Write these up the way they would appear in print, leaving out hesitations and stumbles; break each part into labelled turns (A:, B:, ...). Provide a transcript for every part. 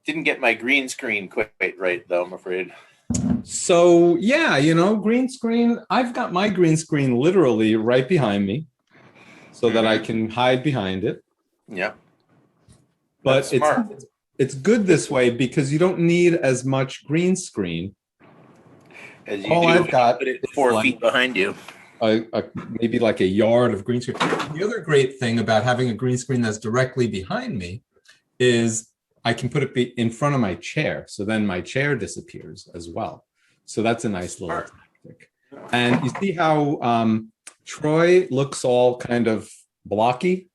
A: didn't get my green screen quite right, though, I'm afraid.
B: So yeah, you know, green screen, I've got my green screen literally right behind me so that I can hide behind it.
A: Yeah.
B: But
A: That's smart.
B: it's good this way because you don't need as much green screen.
A: As you
B: All
A: do,
B: I've got
A: put it
B: is
A: 4 feet
B: like
A: behind you.
B: maybe like a yard of green screen. The other great thing about having a green screen that's directly behind me is I can put it in front of my chair. So then my chair disappears as well. So that's a nice little tactic. And you see how Troy looks all kind of blocky?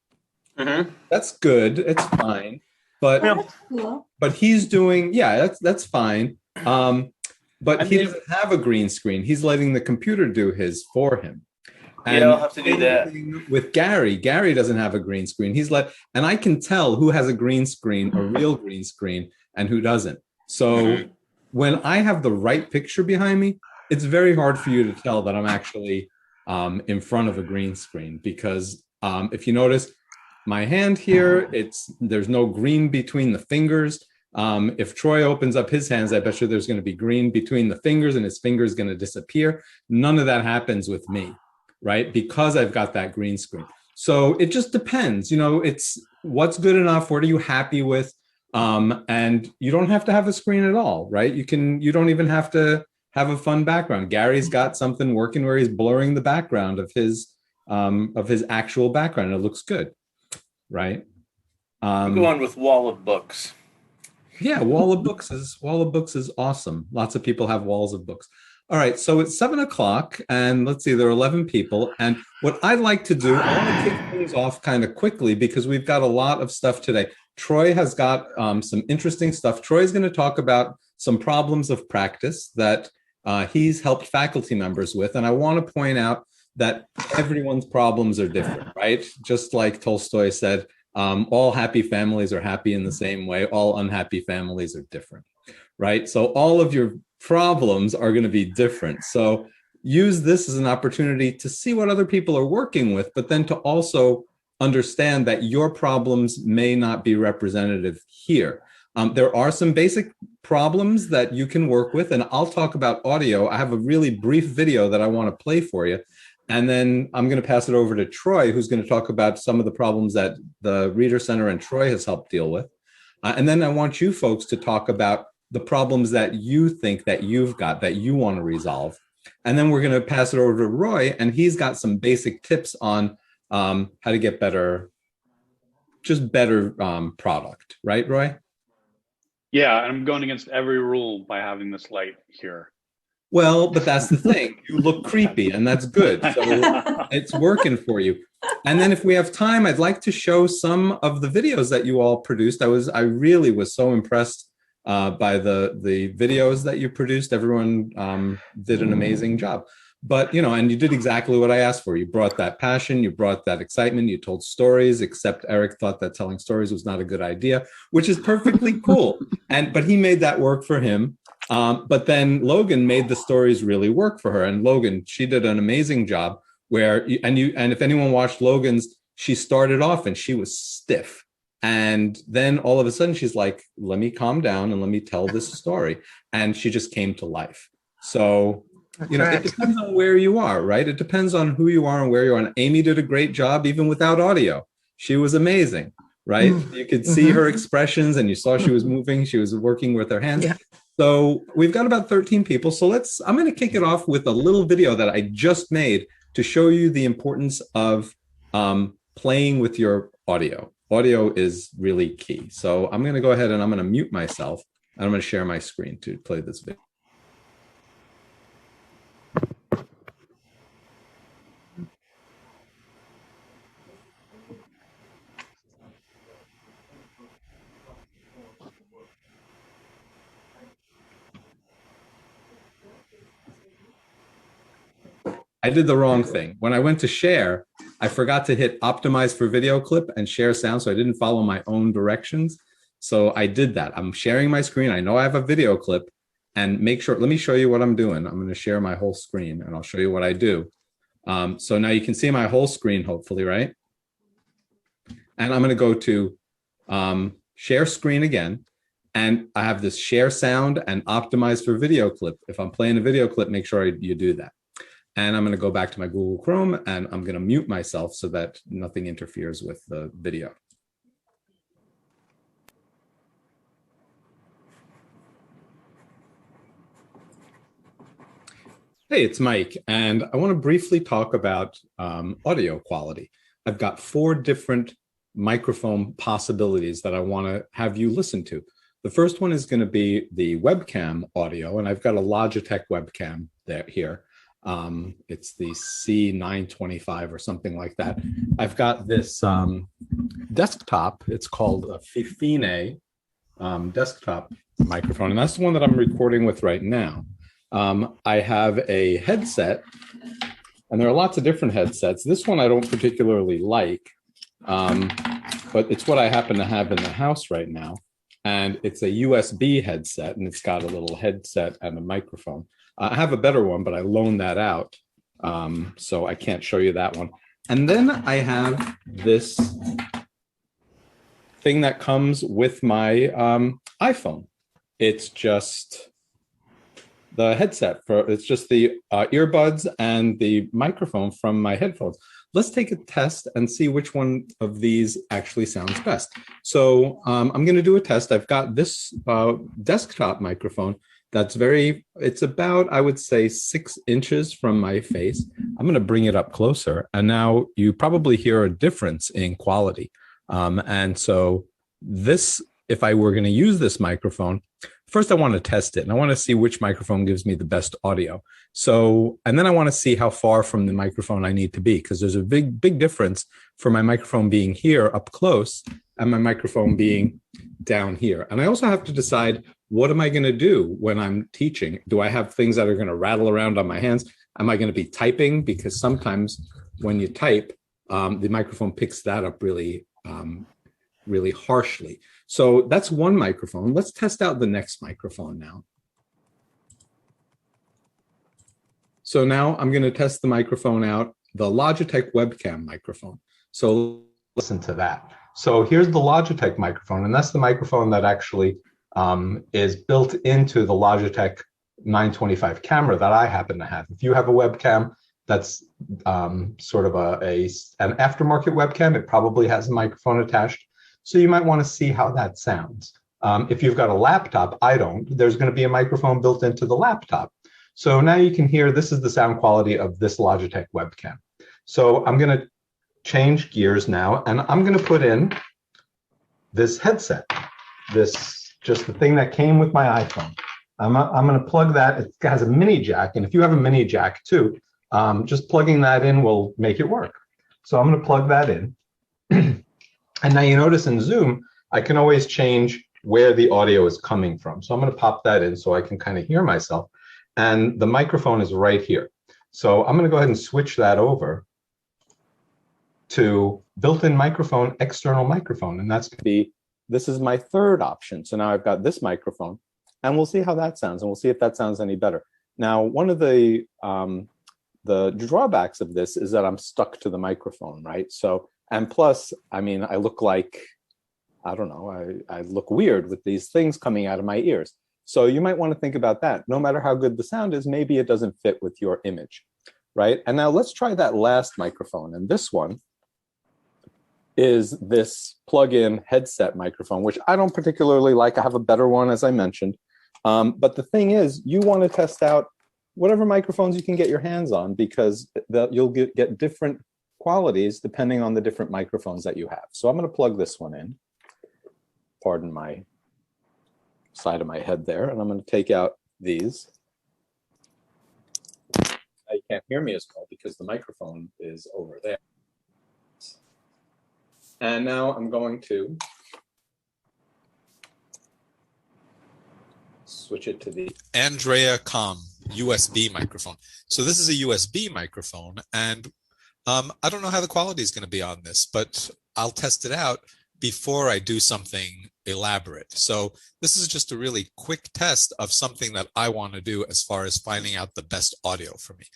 B: That's good. It's fine. But
C: Oh, that's cool.
B: but he's doing, yeah, that's fine. But he doesn't have a green screen. He's letting the computer do his for him. And
A: yeah, I'll have to do that.
B: With Gary doesn't have a green screen. And I can tell who has a green screen, a real green screen, and who doesn't. So when I have the right picture behind me, it's very hard for you to tell that I'm actually in front of a green screen because if you notice my hand here, there's no green between the fingers. If Troy opens up his hands, I bet you there's going to be green between the fingers and his finger is going to disappear. None of that happens with me, right? Because I've got that green screen. So it just depends, you know, it's what's good enough. What are you happy with? And you don't have to have a screen at all, right? You don't even have to have a fun background. Gary's got something working where he's blurring the background of his actual background. It looks good, right?
A: I'm going with wall of books.
B: Yeah, wall of books is awesome. Lots of people have walls of books. All right, so it's 7 o'clock, and let's see, there are 11 people. And what I'd like to do, I want to kick things off kind of quickly because we've got a lot of stuff today. Troy has got some interesting stuff. Troy's going to talk about some problems of practice that he's helped faculty members with. And I want to point out that everyone's problems are different, right? Just like Tolstoy said, all happy families are happy in the same way. All unhappy families are different, right? So all of your problems are going to be different. So use this as an opportunity to see what other people are working with, but then to also understand that your problems may not be representative here. There are some basic problems that you can work with, and I'll talk about audio. I have a really brief video that I want to play for you. And then I'm going to pass it over to Troy, who's going to talk about some of the problems that the Reader Center and Troy has helped deal with. And then I want you folks to talk about the problems that you think that you've got that you want to resolve. And then we're going to pass it over to Roy, and he's got some basic tips on how to get better product. Right, Roy?
D: Yeah, I'm going against every rule by having this light here.
B: Well, but that's the thing. You look creepy, and that's good. So it's working for you. And then if we have time, I'd like to show some of the videos that you all produced. I really was so impressed by the videos that you produced. Everyone did an amazing job. But, you know, and you did exactly what I asked for. You brought that passion, you brought that excitement, you told stories, except Eric thought that telling stories was not a good idea, which is perfectly cool. But he made that work for him. But then Logan made the stories really work for her. And Logan, she did an amazing job where, and if anyone watched Logan's, she started off and she was stiff. And then all of a sudden she's like, let me calm down and let me tell this story. And she just came to life. So, you know, it depends on where you are, right? It depends on who you are and where you are. And Amy did a great job even without audio. She was amazing, right? You could see her expressions and you saw she was moving. She was working with her hands. Yeah. So we've got about 13 people. So I'm going to kick it off with a little video that I just made to show you the importance of playing with your audio. Audio is really key. So I'm going to go ahead and I'm going to mute myself. And I'm going to share my screen to play this video. I did the wrong thing. When I went to share, I forgot to hit optimize for video clip and share sound, so I didn't follow my own directions. So I did that. I'm sharing my screen. I know I have a video clip, and make sure, let me show you what I'm doing. I'm going to share my whole screen and I'll show you what I do. So now you can see my whole screen, hopefully, right? And I'm going to go to share screen again. And I have this share sound and optimize for video clip. If I'm playing a video clip, make sure you do that. And I'm going to go back to my Google Chrome and I'm going to mute myself so that nothing interferes with the video. Hey, it's Mike, and I want to briefly talk about audio quality. I've got 4 different microphone possibilities that I want to have you listen to. The first one is going to be the webcam audio, and I've got a Logitech webcam here. It's the C925 or something like that. I've got this desktop. It's called a Fifine desktop microphone, and that's the one that I'm recording with right now. I have a headset, and there are lots of different headsets. This one I don't particularly like, but it's what I happen to have in the house right now. And it's a USB headset, and it's got a little headset and a microphone. I have a better one, but I loaned that out, so I can't show you that one. And then I have this thing that comes with my iPhone. It's just the headset it's just the earbuds and the microphone from my headphones. Let's take a test and see which one of these actually sounds best. So I'm going to do a test. I've got this desktop microphone that's it's about, I would say, 6 inches from my face. I'm going to bring it up closer. And now you probably hear a difference in quality. And so if I were going to use this microphone, first I want to test it, and I want to see which microphone gives me the best audio. So, and then I want to see how far from the microphone I need to be, because there's a big difference for my microphone being here up close and my microphone being down here. And I also have to decide, what am I going to do when I'm teaching? Do I have things that are going to rattle around on my hands? Am I going to be typing? Because sometimes when you type, the microphone picks that up really harshly. So that's one microphone. Let's test out the next microphone now. So now I'm going to test the microphone out, the Logitech webcam microphone. So listen to that. So here's the Logitech microphone, and that's the microphone that actually is built into the Logitech 925 camera that I happen to have. If you have a webcam that's sort of an aftermarket webcam, it probably has a microphone attached. So you might want to see how that sounds. If you've got a laptop, I don't, there's going to be a microphone built into the laptop. So now you can hear, this is the sound quality of this Logitech webcam. So I'm going to change gears now, and I'm going to put in this headset, just the thing that came with my iPhone. I'm going to plug that. It has a mini jack, and if you have a mini jack too, just plugging that in will make it work. So I'm going to plug that in. And now you notice in Zoom, I can always change where the audio is coming from. So I'm going to pop that in so I can kind of hear myself. And the microphone is right here. So I'm going to go ahead and switch that over to built-in microphone, external microphone. And that's going to be, this is my third option. So now I've got this microphone, and we'll see how that sounds, and we'll see if that sounds any better. Now, one of the drawbacks of this is that I'm stuck to the microphone, right? So, and plus, I mean, I look like, I don't know, I look weird with these things coming out of my ears. So you might want to think about that. No matter how good the sound is, maybe it doesn't fit with your image, right? And now let's try that last microphone. And this one is this plug-in headset microphone, which I don't particularly like. I have a better one, as I mentioned. But the thing is, you want to test out whatever microphones you can get your hands on, because you'll get different qualities depending on the different microphones that you have. So I'm going to plug this one in. Pardon my side of my head there. And I'm going to take out these. Now you can't hear me as well because the microphone is over there. And now I'm going to switch it to the
C: Andrea.com USB microphone. So this is a USB microphone, and I don't know how the quality is going to be on this, but I'll test it out before I do something elaborate. So this is just a really quick test of something that I want to do as far as finding out the best audio for me.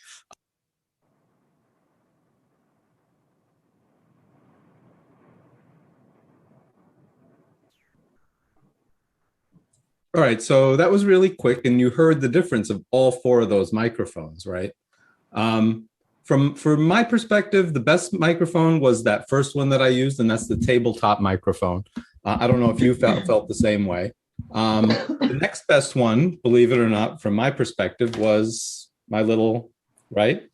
B: All right, so that was really quick, and you heard the difference of all four of those microphones, right? From my perspective, the best microphone was that first one that I used, and that's the tabletop microphone. I don't know if you felt the same way. The next best one, believe it or not, from my perspective, was my little, right?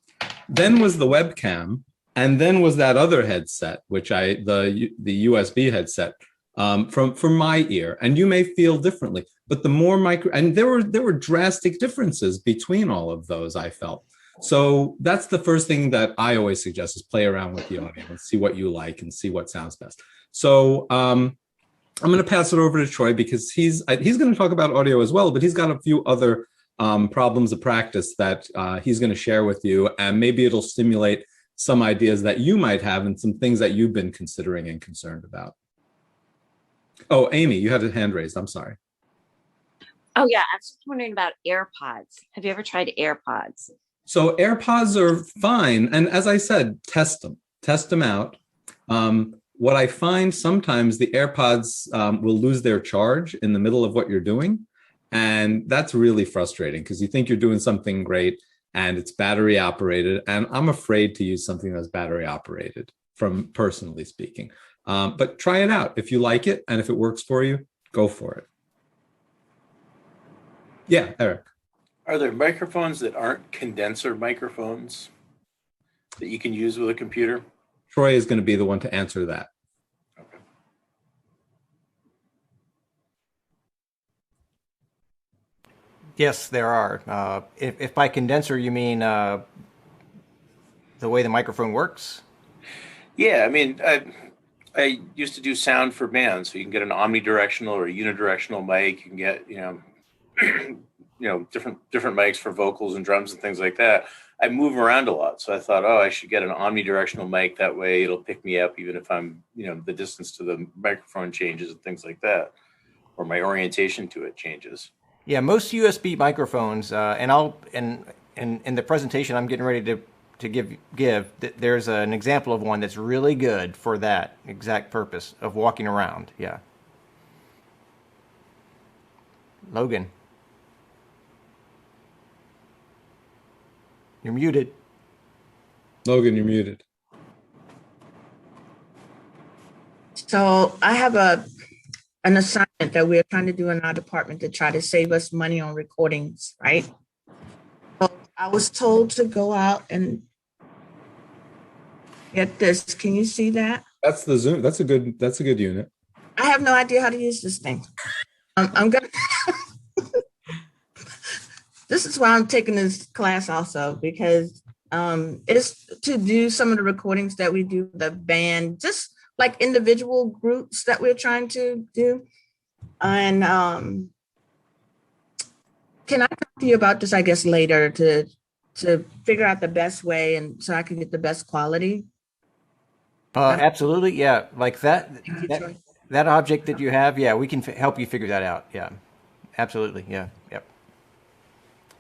B: Then was the webcam, and then was that other headset, which the USB headset from my ear. And you may feel differently, but the more and there were drastic differences between all of those, I felt. So that's the first thing that I always suggest is play around with the audio and see what you like and see what sounds best. So I'm going to pass it over to Troy because he's going to talk about audio as well, but he's got a few other problems of practice that he's going to share with you, and maybe it'll stimulate some ideas that you might have and some things that you've been considering and concerned about. Oh, Amy, you had a hand raised. I'm sorry.
E: Oh, yeah. I was just wondering about AirPods. Have you ever tried AirPods?
B: So AirPods are fine. And as I said, test them out. What I find sometimes the AirPods will lose their charge in the middle of what you're doing. And that's really frustrating because you think you're doing something great and it's battery operated. And I'm afraid to use something that's battery operated, from personally speaking. But try it out. If you like it and if it works for you, go for it. Yeah, Eric.
A: Are there microphones that aren't condenser microphones that you can use with a computer?
B: Troy is going to be the one to answer that.
A: Okay.
F: Yes, there are. If by condenser you mean the way the microphone works?
A: Yeah, I mean, I used to do sound for bands, so you can get an omnidirectional or a unidirectional mic. You can get, different mics for vocals and drums and things like that. I move around a lot, so I thought, I should get an omnidirectional mic. That way, it'll pick me up even if I'm, the distance to the microphone changes and things like that, or my orientation to it changes.
F: Yeah, most USB microphones, and in the presentation I'm getting ready to give, there's an example of one that's really good for that exact purpose of walking around. Yeah. Logan. You're muted.
B: Logan, you're muted.
G: So I have an assignment that we're trying to do in our department to try to save us money on recordings, right? So I was told to go out and get this. Can you see that?
B: That's the Zoom. That's a good unit.
G: I have no idea how to use this thing. I'm gonna. This is why I'm taking this class also, because it's to do some of the recordings that we do, the band, just like individual groups that we're trying to do. And can I talk to you about this, I guess, later to figure out the best way and so I can get the best quality?
F: Absolutely, yeah. Like that
G: Troy.
F: that object that you have, yeah, we can help you figure that out. Yeah, absolutely, yeah, yep.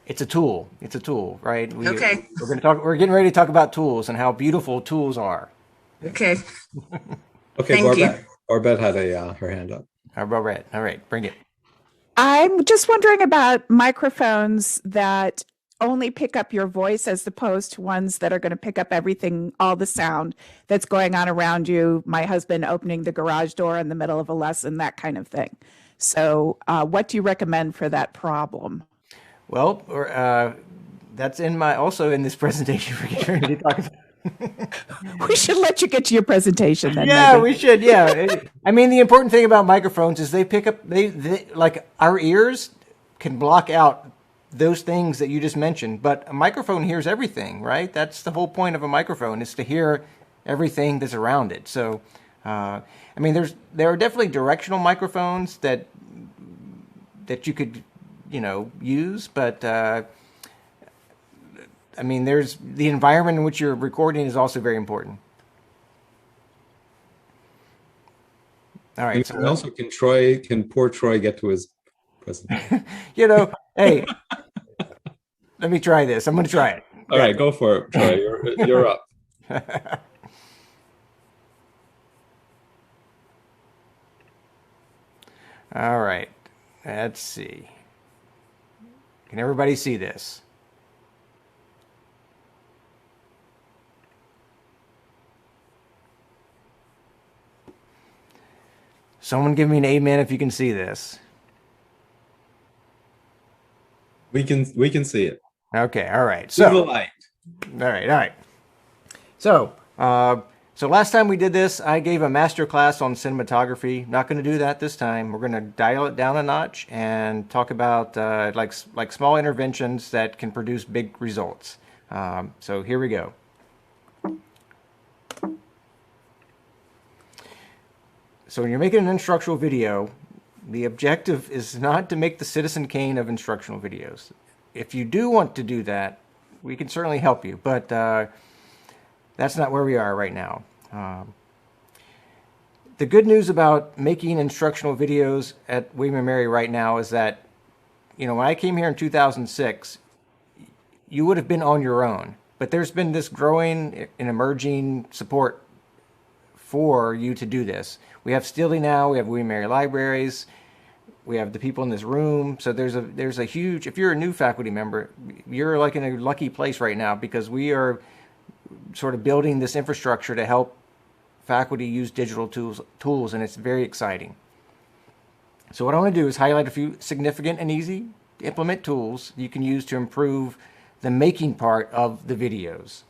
F: It's a tool. It's a tool, right?
G: Okay.
F: We're getting ready to talk about tools and how beautiful tools are.
G: Okay.
B: Okay,
G: Thank you.
B: Barbette had her hand up.
F: All right, bring it.
H: I'm just wondering about microphones that only pick up your voice as opposed to ones that are going to pick up everything, all the sound that's going on around you. My husband opening the garage door in the middle of a lesson, that kind of thing. So what do you recommend for that problem?
F: Well, that's also in this presentation we're getting ready to talk about.
H: We should let you get to your presentation then.
F: Yeah,
H: Megan.
F: we should. Yeah. I mean, the important thing about microphones is they pick up, they like our ears can block out those things that you just mentioned, but a microphone hears everything, right? That's the whole point of a microphone, is to hear everything that's around it. So, I mean, there are definitely directional microphones that you could, use, but I mean, there's the environment in which you're recording is also very important. All right.
B: And also, can poor Troy get to his presentation?
F: Hey, let me try this. I'm going to try it.
B: All right, go for it, Troy. You're up.
F: All right. Let's see. Can everybody see this? Someone give me an amen if you can see this.
B: We can see it.
F: Okay, all right.
B: See the
F: So,
B: light.
F: all right. So, so last time we did this, I gave a master class on cinematography. Not going to do that this time. We're going to dial it down a notch and talk about like small interventions that can produce big results. So here we go. So when you're making an instructional video, the objective is not to make the Citizen Kane of instructional videos. If you do want to do that, we can certainly help you, but that's not where we are right now. The good news about making instructional videos at William & Mary right now is that, you know, when I came here in 2006, you would have been on your own, but there's been this growing and emerging support for you to do this. We have Steely now, we have William & Mary Libraries, we have the people in this room. So there's a huge, if you're a new faculty member, you're like in a lucky place right now because we are sort of building this infrastructure to help faculty use digital tools, and it's very exciting. So what I want to do is highlight a few significant and easy to implement tools you can use to improve the making part of the videos.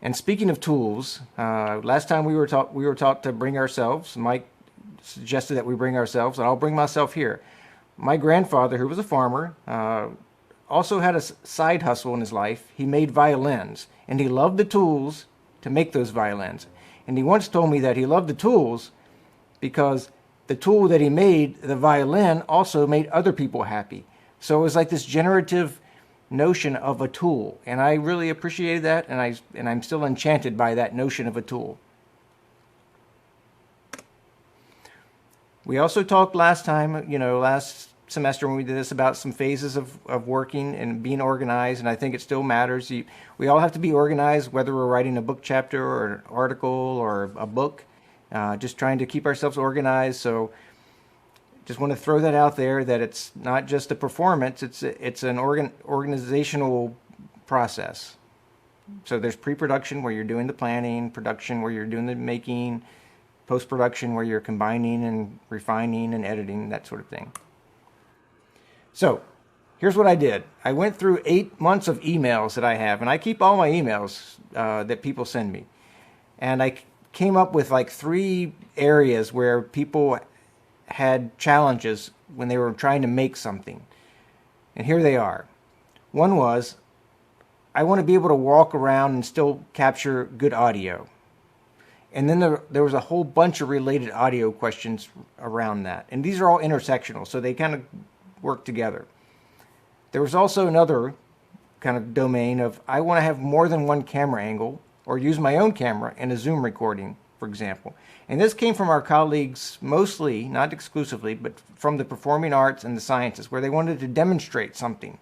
F: And speaking of tools, last time we were taught to bring ourselves. Mike suggested that we bring ourselves, and I'll bring myself here. My grandfather, who was a farmer, also had a side hustle in his life. He made violins, and he loved the tools to make those violins. And he once told me that he loved the tools because the tool that he made, the violin, also made other people happy. So it was like this generative notion of a tool, and I really appreciated that, and I'm still enchanted by that notion of a tool. We also talked last time, last semester when we did this, about some phases of working and being organized, and I think it still matters. We all have to be organized, whether we're writing a book chapter or an article or a book, just trying to keep ourselves organized. So just want to throw that out there, that it's not just a performance, it's an organizational process. So there's pre-production where you're doing the planning, production where you're doing the making, post-production where you're combining and refining and editing, that sort of thing. So here's what I did. I went through 8 months of emails that I have, and I keep all my emails that people send me. And I came up with like 3 areas where people had challenges when they were trying to make something. And here they are. One was, I want to be able to walk around and still capture good audio. And then there was a whole bunch of related audio questions around that. And these are all intersectional, so they kind of work together. There was also another kind of domain of, I want to have more than one camera angle or use my own camera in a Zoom recording, for example. And this came from our colleagues, mostly, not exclusively, but from the performing arts and the sciences, where they wanted to demonstrate something.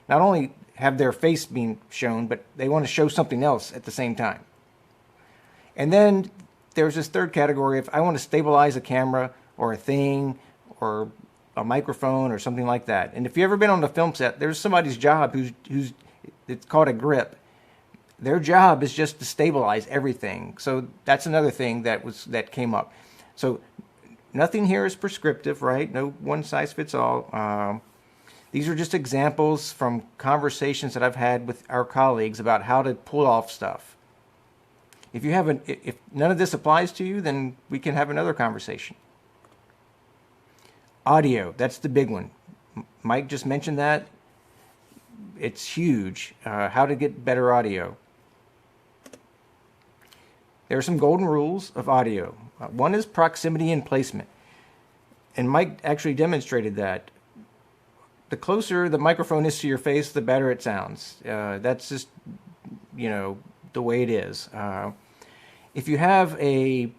F: Not only have their face being shown, but they want to show something else at the same time. And then there's this third category of, I want to stabilize a camera or a thing or a microphone or something like that. And if you've ever been on a film set, there's somebody's job who's it's called a grip. Their job is just to stabilize everything. So that's another thing that came up. So nothing here is prescriptive, right? No one size fits all. These are just examples from conversations that I've had with our colleagues about how to pull off stuff. If none of this applies to you, then we can have another conversation. Audio, that's the big one. Mike just mentioned that. It's huge. How to get better audio. There are some golden rules of audio. One is proximity and placement. And Mike actually demonstrated that. The closer the microphone is to your face, the better it sounds. That's just, the way it is. If you have a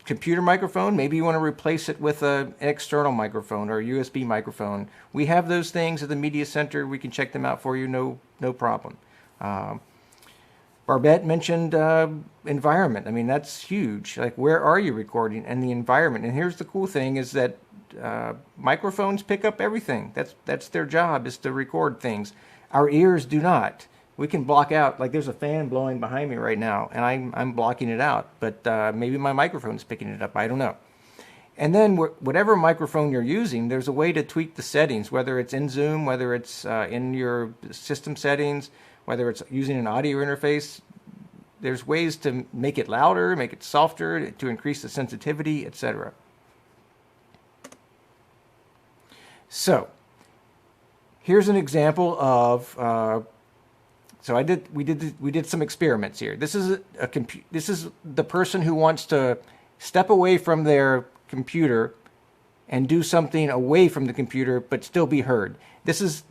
F: computer microphone, maybe you want to replace it with an external microphone or a USB microphone. We have those things at the Media Center. We can check them out for you, no problem. Barbette mentioned environment. I mean, that's huge. Like, where are you recording and the environment? And here's the cool thing is that microphones pick up everything. That's their job, is to record things. Our ears do not. We can block out, like there's a fan blowing behind me right now, and I'm blocking it out. But maybe my microphone's picking it up. I don't know. And then whatever microphone you're using, there's a way to tweak the settings, whether it's in Zoom, whether it's in your system settings, whether it's using an audio interface. There's ways to make it louder, make it softer, to increase the sensitivity, etc. So here's an example of. We did some experiments here. This is this is the person who wants to step away from their computer and do something away from the computer but still be heard. This is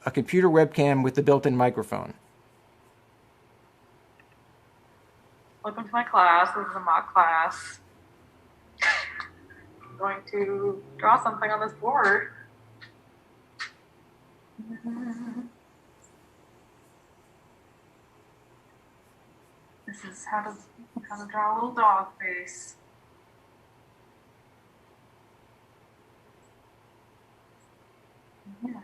F: a computer webcam with the built-in microphone.
I: Welcome to my class. This is a mock class. I'm going to draw something on this board. This is how to draw a little dog face. Yeah.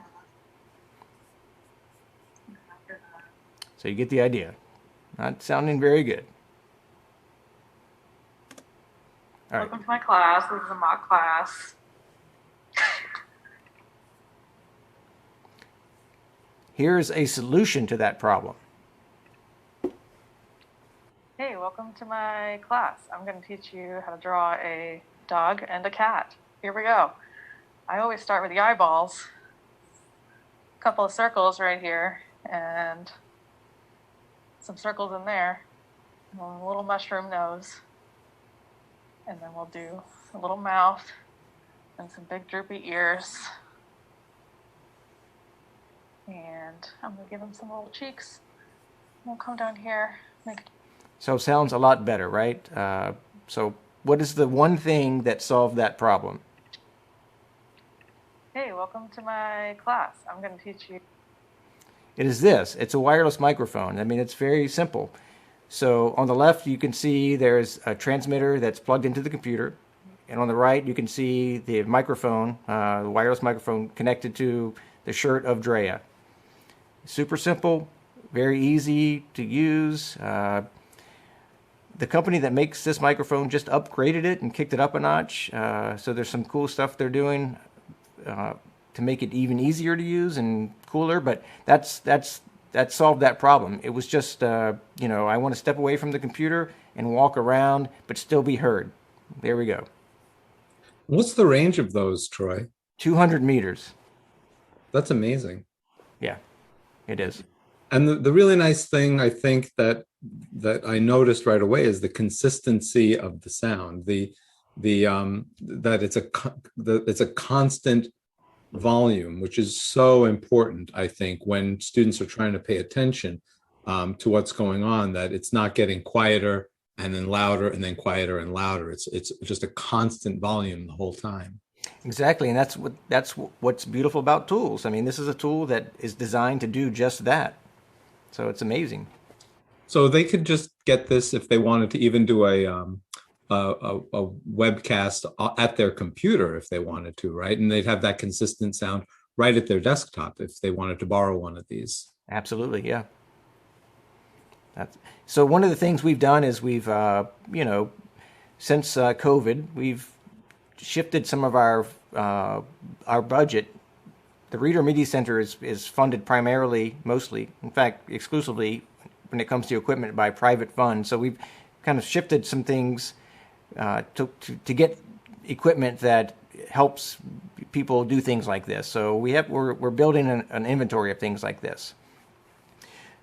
F: So you get the idea. Not sounding very good. All right.
I: Welcome to my class. This is a mock class.
F: Here's a solution to that problem.
I: Hey, welcome to my class. I'm going to teach you how to draw a dog and a cat. Here we go. I always start with the eyeballs. A couple of circles right here and some circles in there. And a little mushroom nose. And then we'll do a little mouth and some big droopy ears. And I'm going to give him some little cheeks. We'll come down here, make.
F: So it sounds a lot better, right? So what is the one thing that solved that problem?
I: Hey, welcome to my class. I'm going to teach you.
F: It is this. It's a wireless microphone. I mean, it's very simple. So on the left, you can see there's a transmitter that's plugged into the computer. And on the right, you can see the microphone, the wireless microphone connected to the shirt of Drea. Super simple, very easy to use. The company that makes this microphone just upgraded it and kicked it up a notch. So there's some cool stuff they're doing to make it even easier to use and cooler. But that solved that problem. It was just, I want to step away from the computer and walk around, but still be heard. There we go.
B: What's the range of those, Troy?
F: 200 meters.
B: That's amazing.
F: Yeah, it is.
B: And the really nice thing, I think, that I noticed right away is the consistency of the sound. That it's a constant volume, which is so important, I think, when students are trying to pay attention to what's going on, that it's not getting quieter and then louder and then quieter and louder. It's just a constant volume the whole time.
F: Exactly, and that's what's beautiful about tools. I mean, this is a tool that is designed to do just that. So it's amazing.
B: So they could just get this if they wanted to even do a webcast at their computer if they wanted to, right? And they'd have that consistent sound right at their desktop if they wanted to borrow one of these.
F: Absolutely, yeah. So one of the things we've done is we've, since COVID, we've shifted some of our budget. The Reader Media Center is funded mostly, in fact, exclusively when it comes to equipment by private funds. So we've kind of shifted some things to get equipment that helps people do things like this. So we're building an inventory of things like this.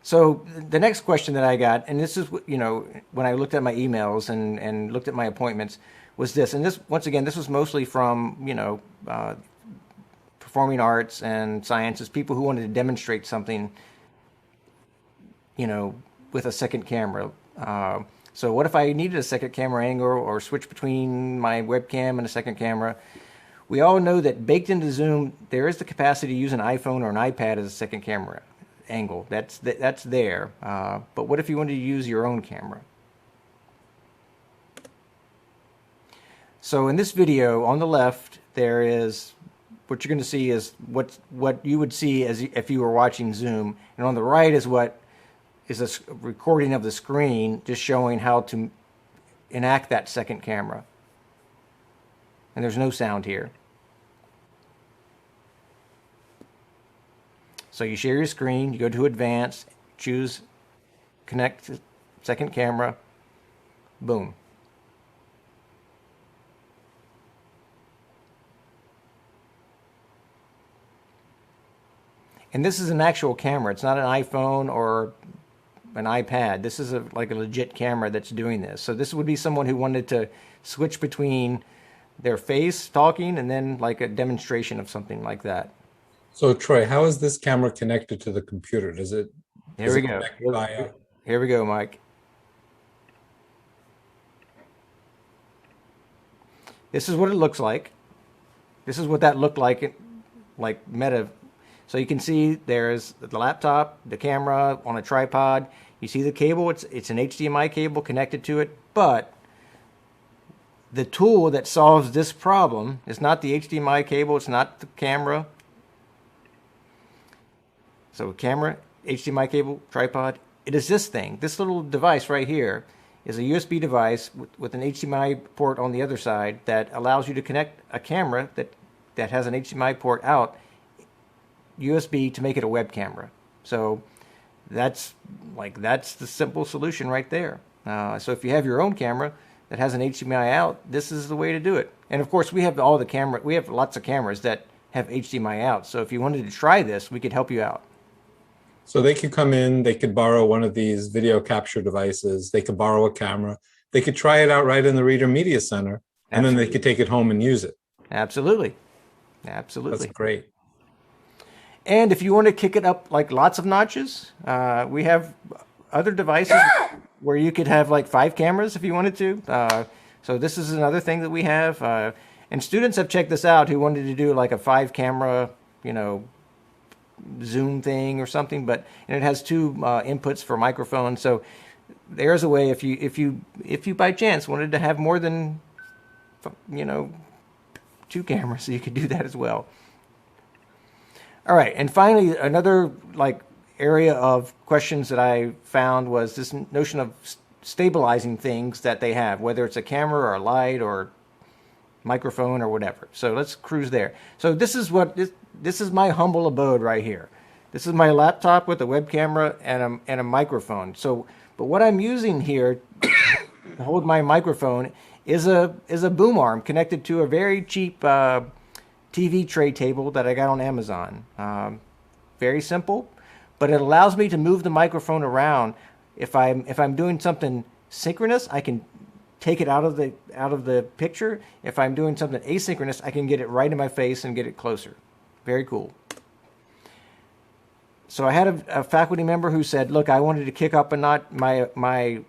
F: So the next question that I got, and this is, when I looked at my emails and looked at my appointments, was this. And this, once again, this was mostly from, performing arts and sciences, people who wanted to demonstrate something, with a second camera. So what if I needed a second camera angle or switch between my webcam and a second camera? We all know that baked into Zoom, there is the capacity to use an iPhone or an iPad as a second camera. angle. That's there. But what if you wanted to use your own camera? So in this video on the left, there is what you're going to see is what you would see as if you were watching Zoom, and on the right is what is a recording of the screen, just showing how to enact that second camera. And there's no sound here. So you share your screen, you go to Advanced, choose Connect to Second Camera, boom. And this is an actual camera. It's not an iPhone or an iPad. This is like a legit camera that's doing this. So this would be someone who wanted to switch between their face talking and then like a demonstration of something like that.
B: So Troy, how is this camera connected to the computer? Does it?
F: Here we go. Here we go, Mike. This is what it looks like. This is what that looked like Meta. So you can see there's the laptop, the camera on a tripod. You see the cable. It's an HDMI cable connected to it, but the tool that solves this problem is not the HDMI cable. It's not the camera. So camera, HDMI cable, tripod. It is this thing. This little device right here is a USB device with an HDMI port on the other side that allows you to connect a camera that has an HDMI port out USB to make it a web camera. So that's the simple solution right there. So if you have your own camera that has an HDMI out, this is the way to do it. And of course, we have lots of cameras that have HDMI out. So if you wanted to try this, we could help you out.
B: So they could come in, they could borrow one of these video capture devices, they could borrow a camera, they could try it out right in the Reader Media Center, and then they could take it home and use it.
F: Absolutely. Absolutely.
B: That's great.
F: And if you want to kick it up like lots of notches, we have other devices where you could have like 5 cameras if you wanted to. So this is another thing that we have. And students have checked this out who wanted to do like a 5-camera, Zoom thing or something, and it has 2 inputs for microphones. So there's a way if you by chance wanted to have more than 2 cameras, so you could do that as well. All right, and finally, another area of questions that I found was this notion of stabilizing things that they have, whether it's a camera or a light or microphone or whatever. So let's cruise there. So this is my humble abode right here. This is my laptop with a web camera and a microphone. So, but what I'm using here to hold my microphone is a boom arm connected to a very cheap TV tray table that I got on Amazon. Very simple, but it allows me to move the microphone around. If I'm doing something synchronous, I can take it out of the picture. If I'm doing something asynchronous, I can get it right in my face and get it closer. Very cool. So I had a faculty member who said, "Look, I wanted to kick up a notch my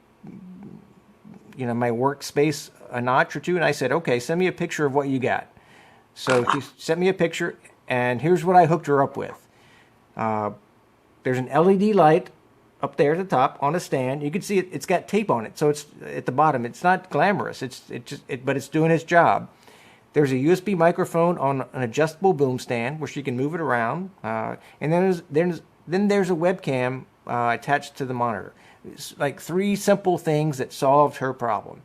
F: workspace a notch or two," and I said, "Okay, send me a picture of what you got." So she sent me a picture, and here's what I hooked her up with. There's an LED light up there at the top on a stand. You can see it. It's got tape on it, so it's at the bottom. It's not glamorous. But it's doing its job. There's a USB microphone on an adjustable boom stand where she can move it around, and then there's a webcam attached to the monitor. It's like 3 simple things that solved her problem.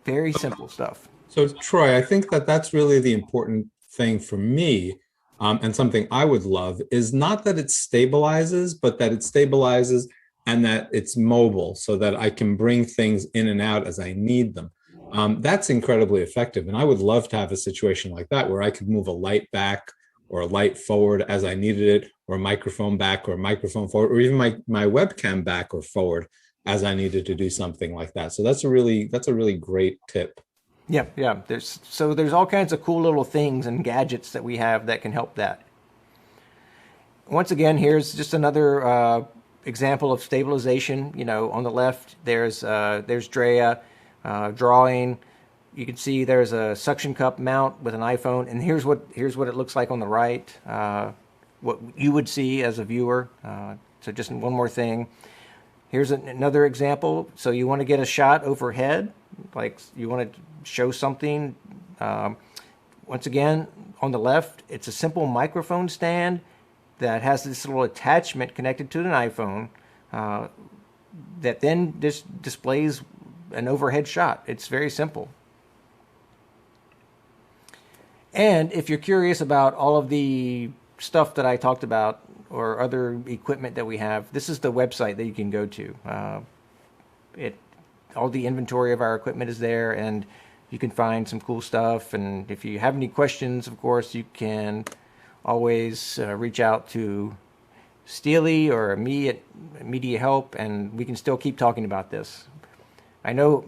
F: Very simple stuff.
B: So Troy, I think that's really the important thing for me, and something I would love is not that it stabilizes, but that it stabilizes and that it's mobile so that I can bring things in and out as I need them. That's incredibly effective. And I would love to have a situation like that where I could move a light back or a light forward as I needed it, or a microphone back or a microphone forward, or even my webcam back or forward as I needed to do something like that. So that's a really great tip.
F: Yeah. There's all kinds of cool little things and gadgets that we have that can help that. Once again, here's just another example of stabilization. On the left, there's Drea drawing. You can see there's a suction cup mount with an iPhone, and here's what it looks like on the right. what you would see as a viewer. So just one more thing. Here's another example. So you want to get a shot overhead, like you want to show something. Once again, on the left, it's a simple microphone stand that has this little attachment connected to an iPhone that then just displays an overhead shot. It's very simple. And if you're curious about all of the stuff that I talked about or other equipment that we have, this is the website that you can go to. All the inventory of our equipment is there, and you can find some cool stuff. And if you have any questions, of course, you can always reach out to Steely or me at Media Help, and we can still keep talking about this. I know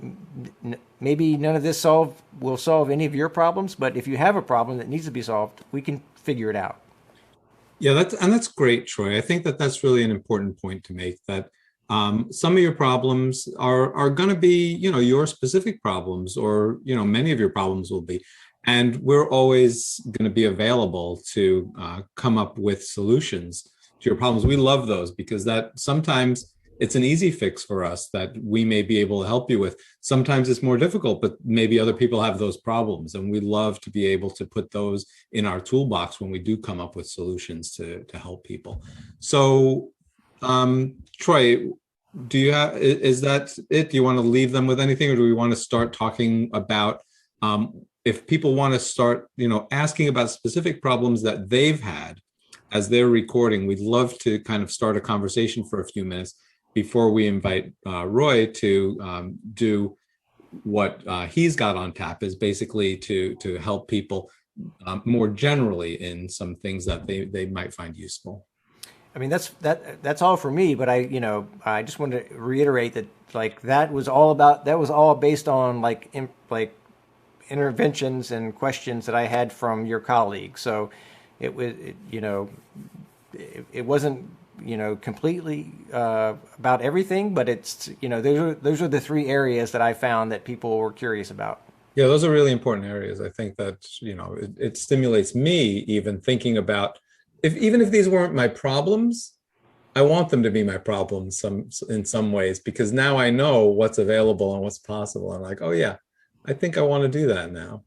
F: maybe none of this will solve any of your problems, but if you have a problem that needs to be solved, we can figure it out.
B: Yeah, that's great, Troy. I think that's really an important point to make, that some of your problems are going to be, your specific problems, or, many of your problems will be. And we're always going to be available to come up with solutions to your problems. We love those, because that sometimes it's an easy fix for us that we may be able to help you with. Sometimes it's more difficult, but maybe other people have those problems, and we love to be able to put those in our toolbox when we do come up with solutions to help people. So, Troy, is that it? Do you want to leave them with anything, or do we want to start talking about if people want to start, asking about specific problems that they've had as they're recording? We'd love to kind of start a conversation for a few minutes before we invite Roy to do what he's got on tap, is basically to help people more generally in some things that they might find useful.
F: I mean, that's all for me, but I just wanted to reiterate that that was all based on interventions and questions that I had from your colleagues. So it wasn't completely about everything, but it's those are the three areas that I found that people were curious about.
B: Yeah, those are really important areas. I think that it stimulates me even thinking about, even if these weren't my problems, I want them to be my problems in some ways, because now I know what's available and what's possible. I'm like, oh yeah, I think I want to do that now.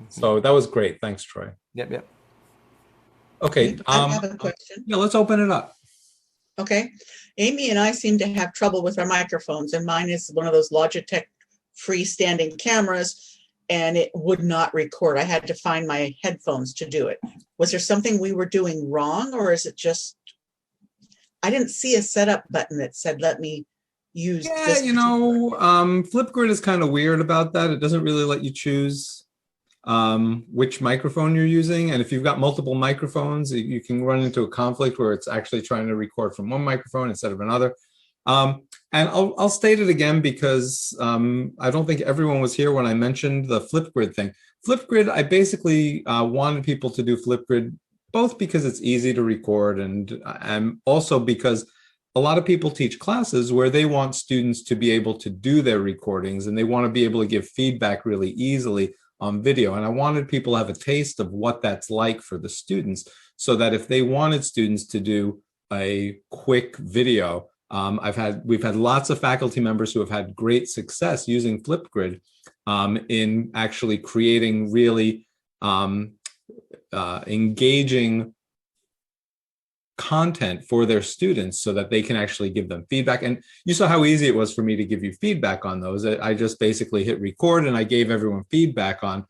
B: So that was great. Thanks, Troy.
F: Yep.
B: Okay.
J: I have a question.
B: Yeah, let's open it up.
J: Okay. Amy and I seem to have trouble with our microphones, and mine is one of those Logitech freestanding cameras, and it would not record. I had to find my headphones to do it. Was there something we were doing wrong, or is it just, I didn't see a setup button that said, let me use this.
B: Flipgrid is kind of weird about that. It doesn't really let you choose which microphone you're using. And if you've got multiple microphones, you can run into a conflict where it's actually trying to record from one microphone instead of another. And I'll state it again, because I don't think everyone was here when I mentioned the Flipgrid thing. Flipgrid, I basically wanted people to do Flipgrid, both because it's easy to record and also because a lot of people teach classes where they want students to be able to do their recordings, and they want to be able to give feedback really easily on video. And I wanted people to have a taste of what that's like for the students, so that if they wanted students to do a quick video, we've had lots of faculty members who have had great success using Flipgrid in actually creating really engaging content for their students, so that they can actually give them feedback. And you saw how easy it was for me to give you feedback on those. I just basically hit record, and I gave everyone feedback on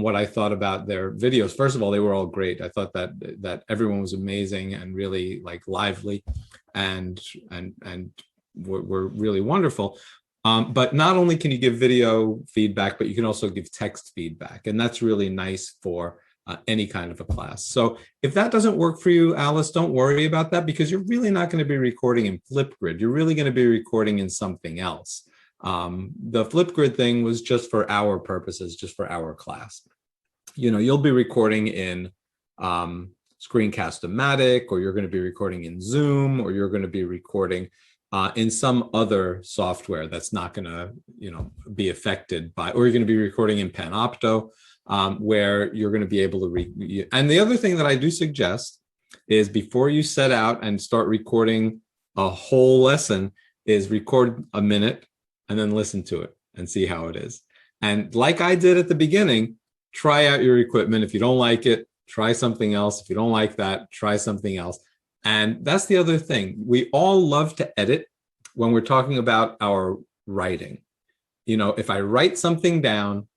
B: what I thought about their videos. First of all, they were all great. I thought that everyone was amazing and really lively and were really wonderful. But not only can you give video feedback, but you can also give text feedback, and that's really nice for any kind of a class. So if that doesn't work for you, Alice, don't worry about that, because you're really not going to be recording in Flipgrid. You're really going to be recording in something else. The Flipgrid thing was just for our purposes, just for our class. You'll be recording in Screencast-O-Matic, or you're going to be recording in Zoom, or you're going to be recording in some other software that's not going to, be affected by, or you're going to be recording in Panopto, where you're going to be able to and the other thing that I do suggest is before you set out and start recording a whole lesson, is record a minute and then listen to it and see how it is. And like I did at the beginning, try out your equipment. If you don't like it, try something else. If you don't like that, try something else. And that's the other thing. We all love to edit when we're talking about our writing. You know, if I write something down,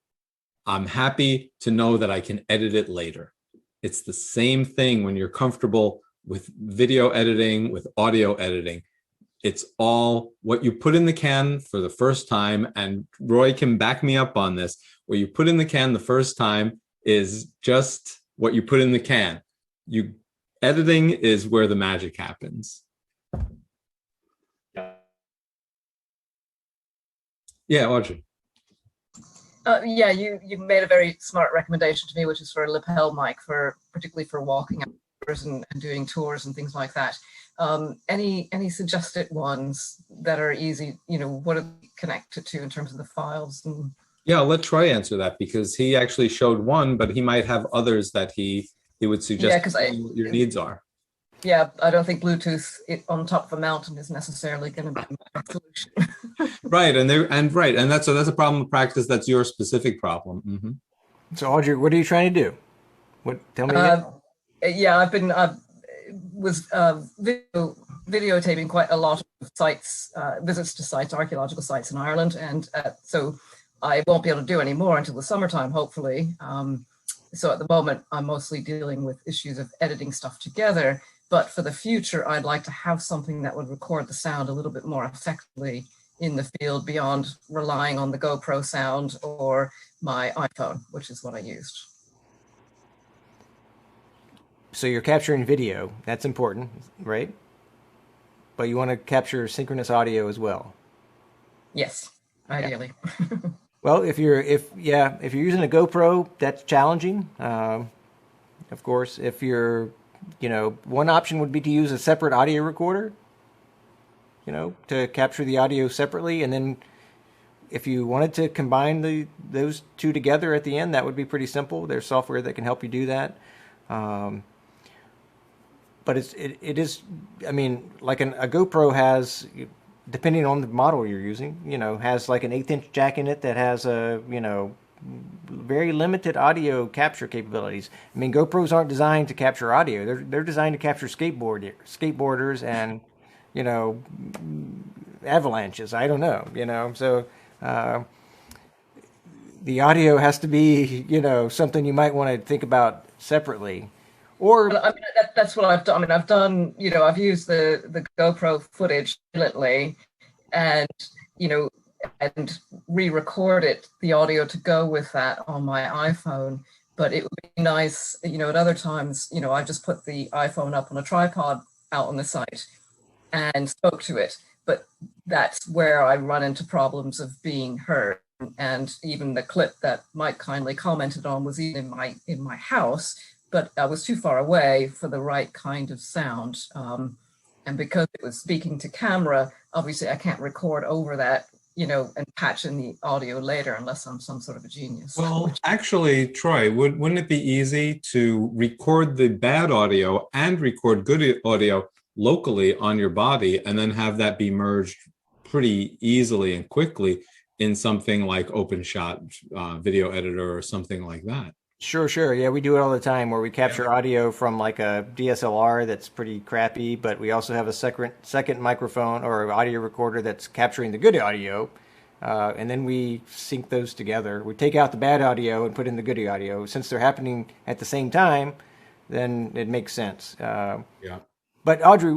B: I'm happy to know that I can edit it later. It's the same thing when you're comfortable with video editing, with audio editing. It's all what you put in the can for the first time, and Roy can back me up on this. What you put in the can the first time is just what you put in the can. Editing is where the magic happens. Yeah, Audrey.
K: Yeah, you made a very smart recommendation to me, which is for a lapel mic, particularly for walking hours and doing tours and things like that. Any suggested ones that are easy? You know, what are they connected to in terms of the files? And...
B: Yeah, I'll let Troy answer that, because he actually showed one, but he might have others that he would suggest what your needs are.
K: Yeah, I don't think Bluetooth on top of a mountain is necessarily going to be my solution.
B: Right, and that's a problem of practice. That's your specific problem. Mm-hmm.
F: So, Audrey, what are you trying to do? Tell me.
K: Yeah, I was videotaping quite a lot of sites, visits to sites, archaeological sites in Ireland, and so I won't be able to do any more until the summertime, hopefully. So at the moment, I'm mostly dealing with issues of editing stuff together. But for the future, I'd like to have something that would record the sound a little bit more effectively in the field beyond relying on the GoPro sound or my iPhone, which is what I used.
F: So you're capturing video. That's important, right? But you want to capture synchronous audio as well.
K: Yes, ideally. Yeah.
F: Well, if you're using a GoPro, that's challenging. Of course, if you're, one option would be to use a separate audio recorder, to capture the audio separately. And then if you wanted to combine those two together at the end, that would be pretty simple. There's software that can help you do that. But it is, like a GoPro has, depending on the model you're using, has like an 1/8 inch jack in it that has a, very limited audio capture capabilities. GoPros aren't designed to capture audio. They're designed to capture skateboarders and, avalanches. I don't know, so the audio has to be, something you might want to think about separately. Or
K: that's what I've done. I've done, I've used the GoPro footage silently and, and re-recorded the audio to go with that on my iPhone. But it would be nice, at other times, I just put the iPhone up on a tripod out on the site and spoke to it. But that's where I run into problems of being heard. And even the clip that Mike kindly commented on was even in my house, but I was too far away for the right kind of sound. And because it was speaking to camera, obviously I can't record over that, and patch in the audio later unless I'm some sort of a genius.
B: Well, actually, Troy, wouldn't it be easy to record the bad audio and record good audio locally on your body and then have that be merged pretty easily and quickly in something like OpenShot video editor or something like that?
F: Sure. Yeah, we do it all the time where we capture audio from like a DSLR that's pretty crappy, but we also have a second microphone or audio recorder that's capturing the good audio, and then we sync those together. We take out the bad audio and put in the good audio. Since they're happening at the same time, then it makes sense.
B: Yeah.
F: But Audrey,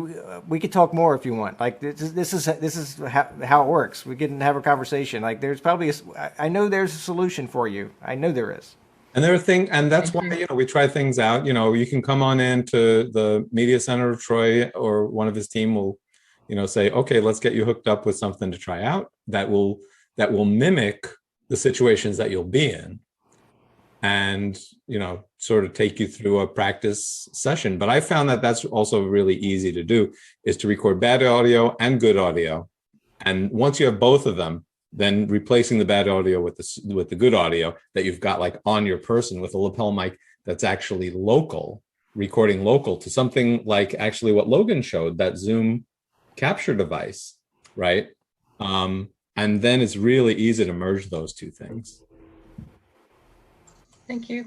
F: we could talk more if you want. Like this is how it works. We can have a conversation. Like there's probably I know there's a solution for you. I know there is.
B: And and that's why, we try things out. You can come on in to the media center of Troy, or one of his team will, say, okay, let's get you hooked up with something to try out that will mimic the situations that you'll be in, and, sort of take you through a practice session. But I found that that's also really easy to do, is to record bad audio and good audio. And once you have both of them, then replacing the bad audio with the good audio that you've got like on your person with a lapel mic that's actually local, recording local to something like actually what Logan showed, that Zoom capture device, right? And then it's really easy to merge those two things.
K: Thank you.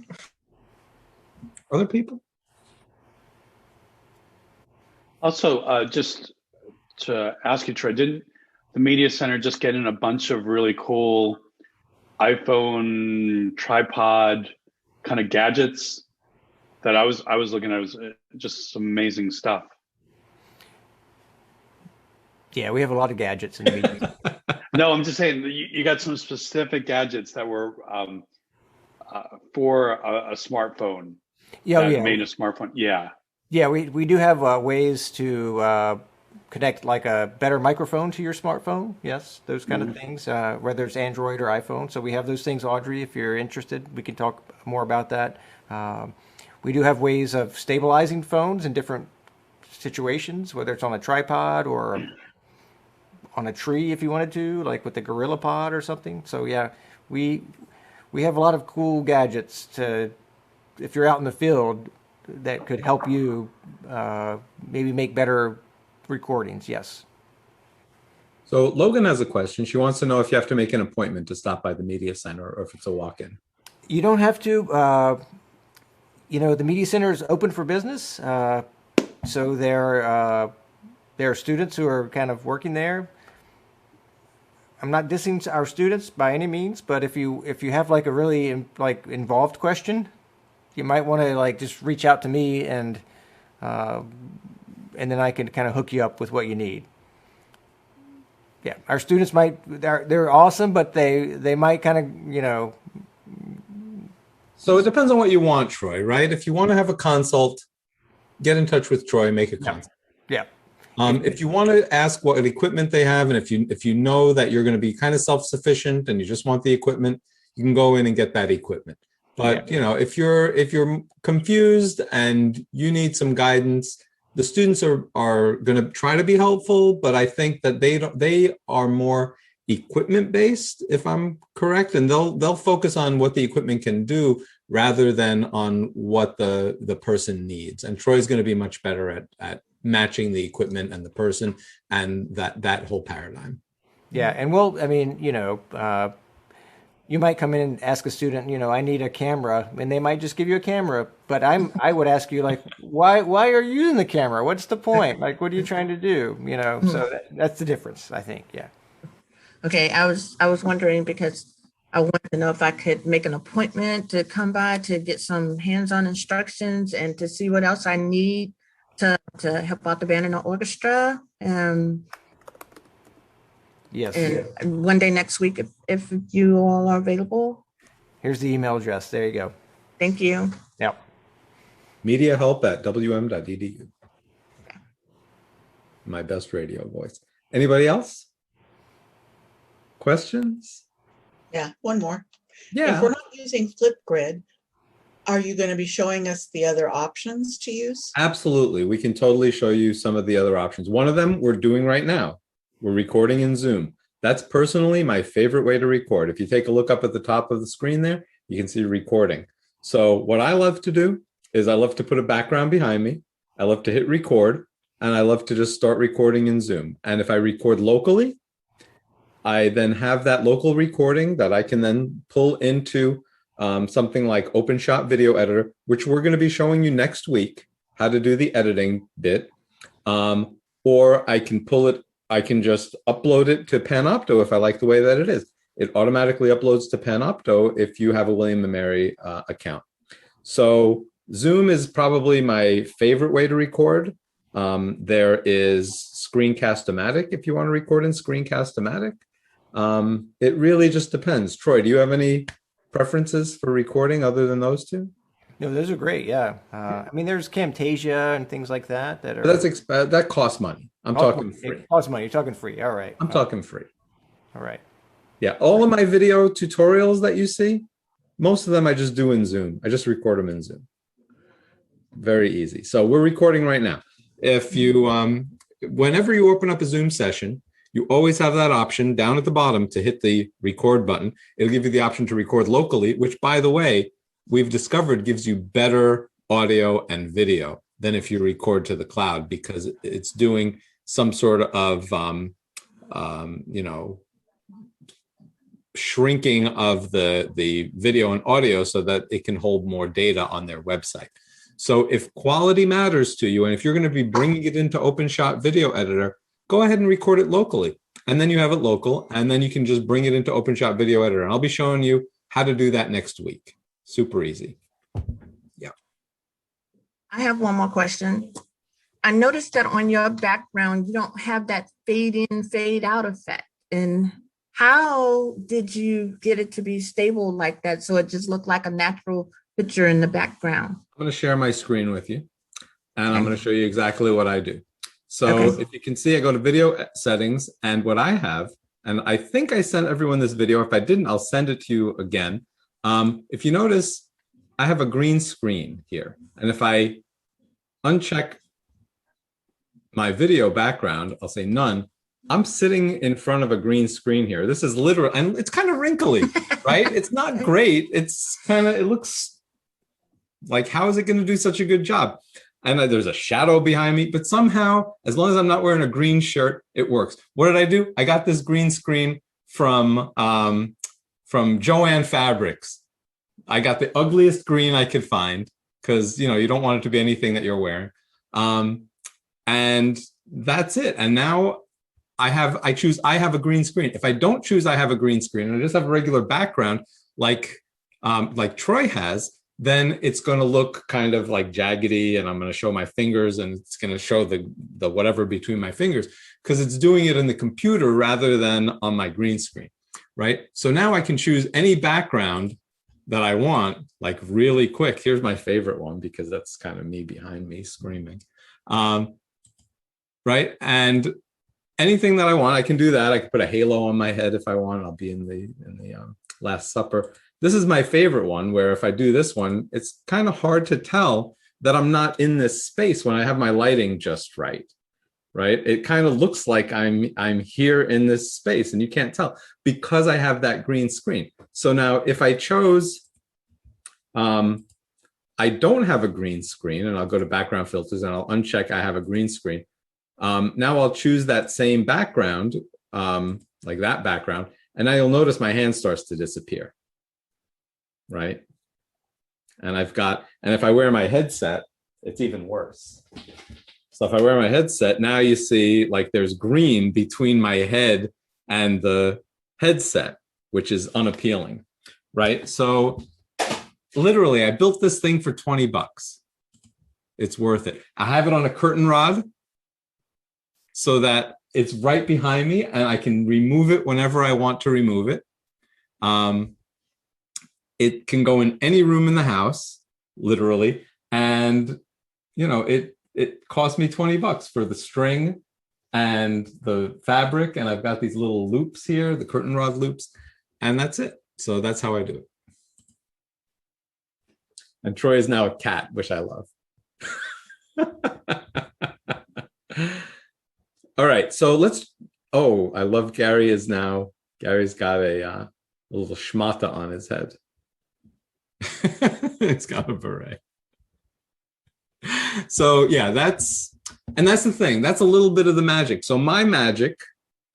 B: Other people?
D: Also, just to ask you, Troy, didn't the Media Center just get in a bunch of really cool iPhone tripod kind of gadgets that I was looking at? It was just some amazing stuff.
F: Yeah, we have a lot of gadgets in the meeting.
D: No, I'm just saying you got some specific gadgets that were for a smartphone.
F: Yeah, yeah.
D: Made a smartphone. Yeah.
F: Yeah, we do have ways to connect like a better microphone to your smartphone. Yes, those kind of things, whether it's Android or iPhone. So we have those things, Audrey, if you're interested. We can talk more about that. We do have ways of stabilizing phones in different situations, whether it's on a tripod or on a tree if you wanted to, like with the Gorilla Pod or something. So yeah, we have a lot of cool gadgets to, if you're out in the field, that could help you maybe make better recordings. Yes.
B: So Logan has a question. She wants to know if you have to make an appointment to stop by the Media Center or if it's a walk-in.
F: You don't have to. The Media Center is open for business. So there are students who are kind of working there. I'm not dissing our students by any means, but if you have like a really involved question, you might want to just reach out to me and then I can kind of hook you up with what you need. Yeah, our students they're awesome, but they might kind of
B: So it depends on what you want, Troy, right? If you want to have a consult, get in touch with Troy, make a consult.
F: Yeah.
B: If you want to ask what equipment they have, and if you know that you're going to be kind of self-sufficient and you just want the equipment, you can go in and get that equipment. But if you're confused and you need some guidance, the students are going to try to be helpful, but I think that they are more equipment based, if I'm correct, and they'll focus on what the equipment can do rather than on what the person needs. And Troy's going to be much better at matching the equipment and the person and that whole paradigm.
F: Yeah, and you might come in and ask a student, I need a camera, and they might just give you a camera. But I would ask you, why are you using the camera? What's the point? What are you trying to do? So that's the difference, I think. Yeah.
G: Okay, I was wondering because I wanted to know if I could make an appointment to come by to get some hands-on instructions and to see what else I need to help out the band and the orchestra.
F: Yes.
G: And one day next week, if you all are available.
F: Here's the email address. There you go.
G: Thank you.
F: Yep.
B: mediahelp@wm.edu. My best radio voice. Anybody else? Questions?
J: Yeah, one more.
B: Yeah.
J: If we're not using Flipgrid, are you going to be showing us the other options to use?
B: Absolutely. We can totally show you some of the other options. One of them we're doing right now. We're recording in Zoom. That's personally my favorite way to record. If you take a look up at the top of the screen there, you can see recording. So what I love to do is I love to put a background behind me. I love to hit record, and I love to just start recording in Zoom. And if I record locally, I then have that local recording that I can then pull into something like OpenShot Video Editor, which we're going to be showing you next week how to do the editing bit. Or I can pull it. I can just upload it to Panopto if I like the way that it is. It automatically uploads to Panopto if you have a William & Mary account. So Zoom is probably my favorite way to record. There is Screencast-O-Matic if you want to record in Screencast-O-Matic. It really just depends. Troy, do you have any preferences for recording other than those two?
F: No, those are great. Yeah. There's Camtasia and things like that.
B: That costs money. I'm talking free.
F: It costs money. You're talking free. All right.
B: I'm talking free.
F: All right.
B: Yeah. All of my video tutorials that you see, most of them I just do in Zoom. I just record them in Zoom. Very easy. So we're recording right now. If you, whenever you open up a Zoom session, you always have that option down at the bottom to hit the record button. It'll give you the option to record locally, which, by the way, we've discovered gives you better audio and video than if you record to the cloud, because it's doing some sort of, shrinking of the video and audio so that it can hold more data on their website. So if quality matters to you, and if you're going to be bringing it into OpenShot Video Editor, go ahead and record it locally. And then you have it local, and then you can just bring it into OpenShot Video Editor. And I'll be showing you how to do that next week. Super easy. Yeah.
G: I have one more question. I noticed that on your background, you don't have that fade in, fade out effect. And how did you get it to be stable like that so it just looked like a natural picture in the background?
B: I'm going to share my screen with you, and I'm going to show you exactly what I do. So if you can see, I go to video settings, and what I have, and I think I sent everyone this video. If I didn't, I'll send it to you again. If you notice, I have a green screen here. And if I uncheck my video background, I'll say none. I'm sitting in front of a green screen here. This is literal, and it's kind of wrinkly, right? It's not great. It's kind of, it looks like, how is it going to do such a good job? And there's a shadow behind me, but somehow, as long as I'm not wearing a green shirt, it works. What did I do? I got this green screen from Joann Fabrics. I got the ugliest green I could find, because you don't want it to be anything that you're wearing. And that's it. And now I choose I have a green screen. If I don't choose I have a green screen, and I just have a regular background like Troy has, then it's going to look kind of like jaggedy, and I'm going to show my fingers, and it's going to show the whatever between my fingers, because it's doing it in the computer rather than on my green screen, right? So now I can choose any background that I want, like really quick. Here's my favorite one, because that's kind of me behind me screaming, right? And anything that I want, I can do that. I can put a halo on my head if I want. I'll be in the Last Supper. This is my favorite one, where if I do this one, it's kind of hard to tell that I'm not in this space when I have my lighting just right, right? It kind of looks like I'm here in this space, and you can't tell because I have that green screen. So now if I chose, I don't have a green screen, and I'll go to background filters and I'll uncheck I have a green screen. Now I'll choose that same background, like that background, and now you'll notice my hand starts to disappear, right? And if I wear my headset, it's even worse. So if I wear my headset, now you see like there's green between my head and the headset, which is unappealing, right? So literally, I built this thing for 20 bucks. It's worth it. I have it on a curtain rod so that it's right behind me, and I can remove it whenever I want to remove it. It can go in any room in the house, literally. And, it cost me 20 bucks for the string and the fabric. And I've got these little loops here, the curtain rod loops, and that's it. So that's how I do it. And Troy is now a cat, which I love. All right, so I love Gary's got a little schmata on his head. It's got a beret. So yeah, that's the thing. That's a little bit of the magic. So my magic,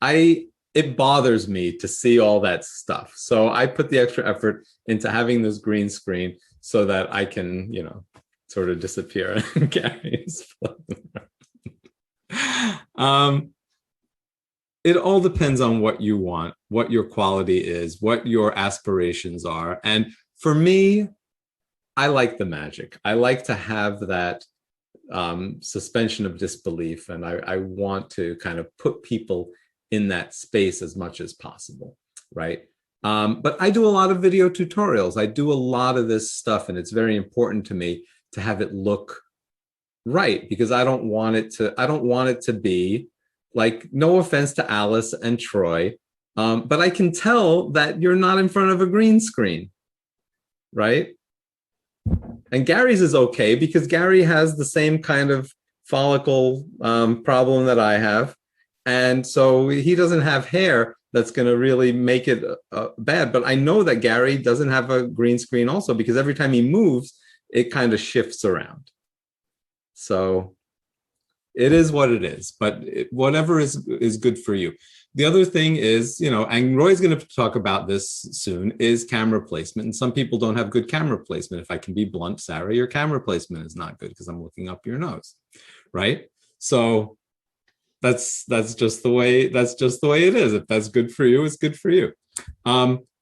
B: it bothers me to see all that stuff. So I put the extra effort into having this green screen so that I can, sort of disappear. Gary's it all depends on what you want, what your quality is, what your aspirations are. And for me, I like the magic. I like to have that suspension of disbelief, and I want to kind of put people in that space as much as possible, right? But I do a lot of video tutorials. I do a lot of this stuff, and it's very important to me to have it look right, because I don't want it to be like, no offense to Alice and Troy, but I can tell that you're not in front of a green screen, right? And Gary's is okay, because Gary has the same kind of follicle problem that I have. And so he doesn't have hair that's going to really make it bad. But I know that Gary doesn't have a green screen also, because every time he moves, it kind of shifts around. So it is what it is, but whatever is good for you. The other thing is, and Roy's going to talk about this soon, is camera placement. And some people don't have good camera placement. If I can be blunt, Sarah, your camera placement is not good because I'm looking up your nose, right? So that's just the way it is. If that's good for you, it's good for you.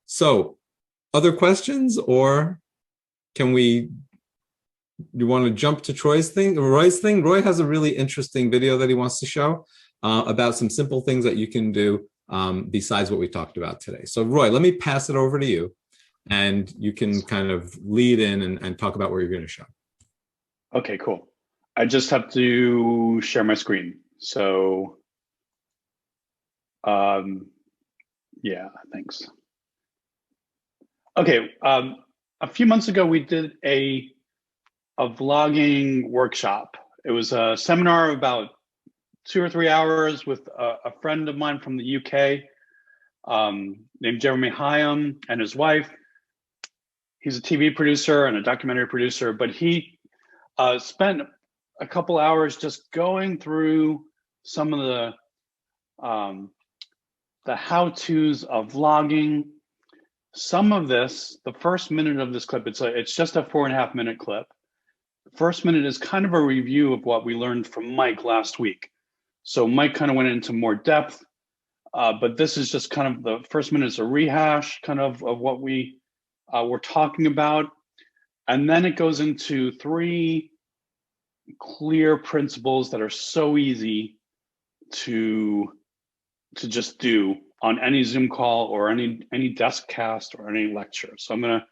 B: So other questions, or you want to jump to Roy's thing? Roy has a really interesting video that he wants to show about some simple things that you can do besides what we talked about today. So Roy, let me pass it over to you, and you can kind of lead in and talk about what you're going to show.
D: Okay, cool. I just have to share my screen. So, yeah, thanks. Okay, a few months ago, we did a vlogging workshop. It was a seminar of about 2 or 3 hours with a friend of mine from the UK named Jeremy Hyam and his wife. He's a TV producer and a documentary producer, but he spent a couple hours just going through some of the how-tos of vlogging. Some of this, the first minute of this clip, it's just a 4.5 minute clip. The first minute is kind of a review of what we learned from Mike last week. So Mike kind of went into more depth, but this is just kind of the first minute is a rehash kind of what we were talking about. And then it goes into 3 clear principles that are so easy to just do on any Zoom call or any desk cast or any lecture. So I'm going to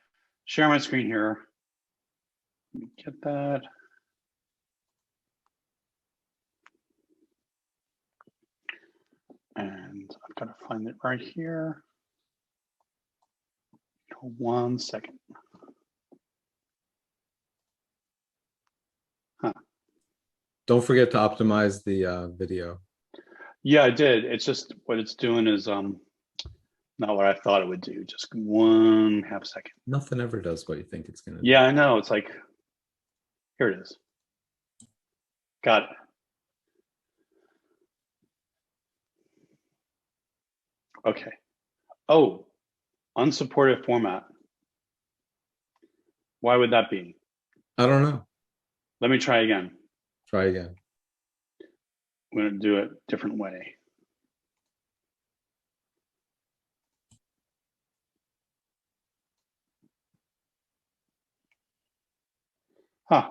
D: share my screen here. Get that. And I've got to find it right here. 1 second. Huh.
B: Don't forget to optimize the video.
D: Yeah, I did. It's just what it's doing is not what I thought it would do. Just 1/2 second.
B: Nothing ever does what you think it's going to do.
D: Yeah, I know. It's like, here it is. Got it. Okay. Oh, unsupported format. Why would that be?
B: I don't know.
D: Let me try again.
B: Try again.
D: I'm going to do it a different way. Huh.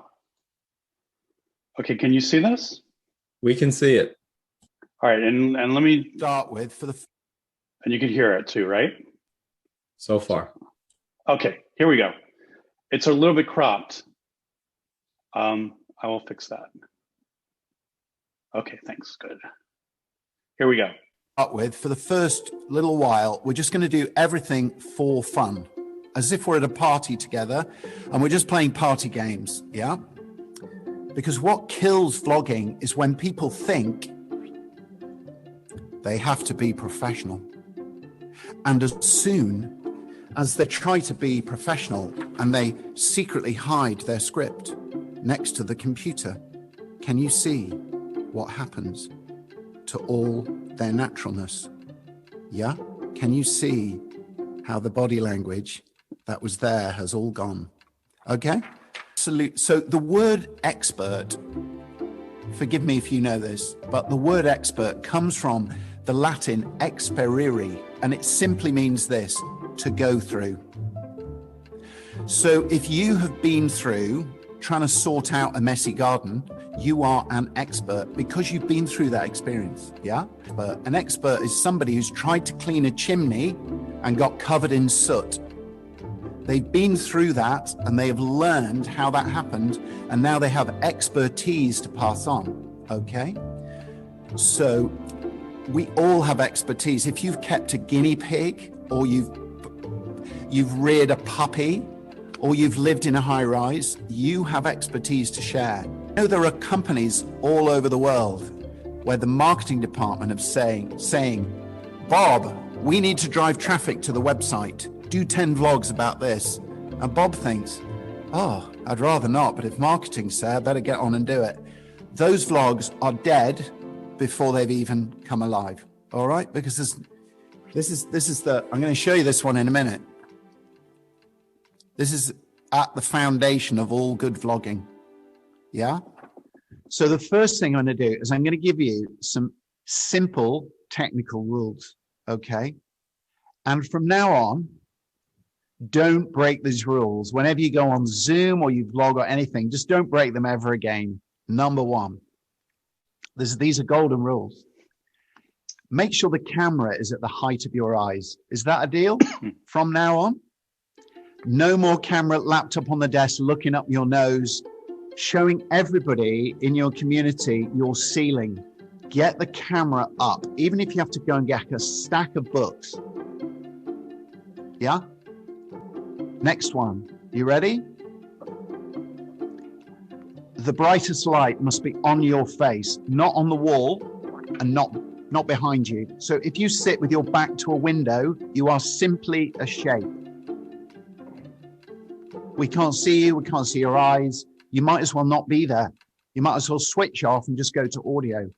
D: Okay, can you see this?
B: We can see it.
D: All right, and let me
L: start with for the.
D: And you can hear it too, right?
B: So far.
D: Okay, here we go. It's a little bit cropped. I will fix that. Okay, thanks. Good. Here we go.
L: Start with for the first little while, we're just going to do everything for fun, as if we're at a party together and we're just playing party games. Yeah. Because what kills vlogging is when people think they have to be professional. And as soon as they try to be professional and they secretly hide their script next to the computer, can you see what happens to all their naturalness? Yeah? Can you see how the body language that was there has all gone? Okay? Absolutely. So the word expert, forgive me if you know this, but the word expert comes from the Latin experire, and it simply means this: to go through. So if you have been through trying to sort out a messy garden, you are an expert because you've been through that experience. Yeah. But an expert is somebody who's tried to clean a chimney and got covered in soot. They've been through that and they have learned how that happened, and now they have expertise to pass on. Okay. So we all have expertise. If you've kept a guinea pig, or you've reared a puppy, or you've lived in a high rise, you have expertise to share. You know, there are companies all over the world where the marketing department is saying, Bob, we need to drive traffic to the website. Do 10 vlogs about this. And Bob thinks, Oh, I'd rather not, but if marketing's say, I better get on and do it. Those vlogs are dead before they've even come alive. All right, because this is the, I'm going to show you this one in a minute. This is at the foundation of all good vlogging. Yeah. So the first thing I'm going to do is I'm going to give you some simple technical rules. Okay. And from now on, don't break these rules. Whenever you go on Zoom or you vlog or anything, just don't break them ever again. Number one, these are golden rules. Make sure the camera is at the height of your eyes. Is that a deal? From now on, no more camera, laptop on the desk, looking up your nose, showing everybody in your community your ceiling. Get the camera up, even if you have to go and get a stack of books. Yeah? Next one. You ready? The brightest light must be on your face, not on the wall and not behind you. So if you sit with your back to a window, you are simply a shape. We can't see you, we can't see your eyes. You might as well not be there. You might as well switch off and just go to audio,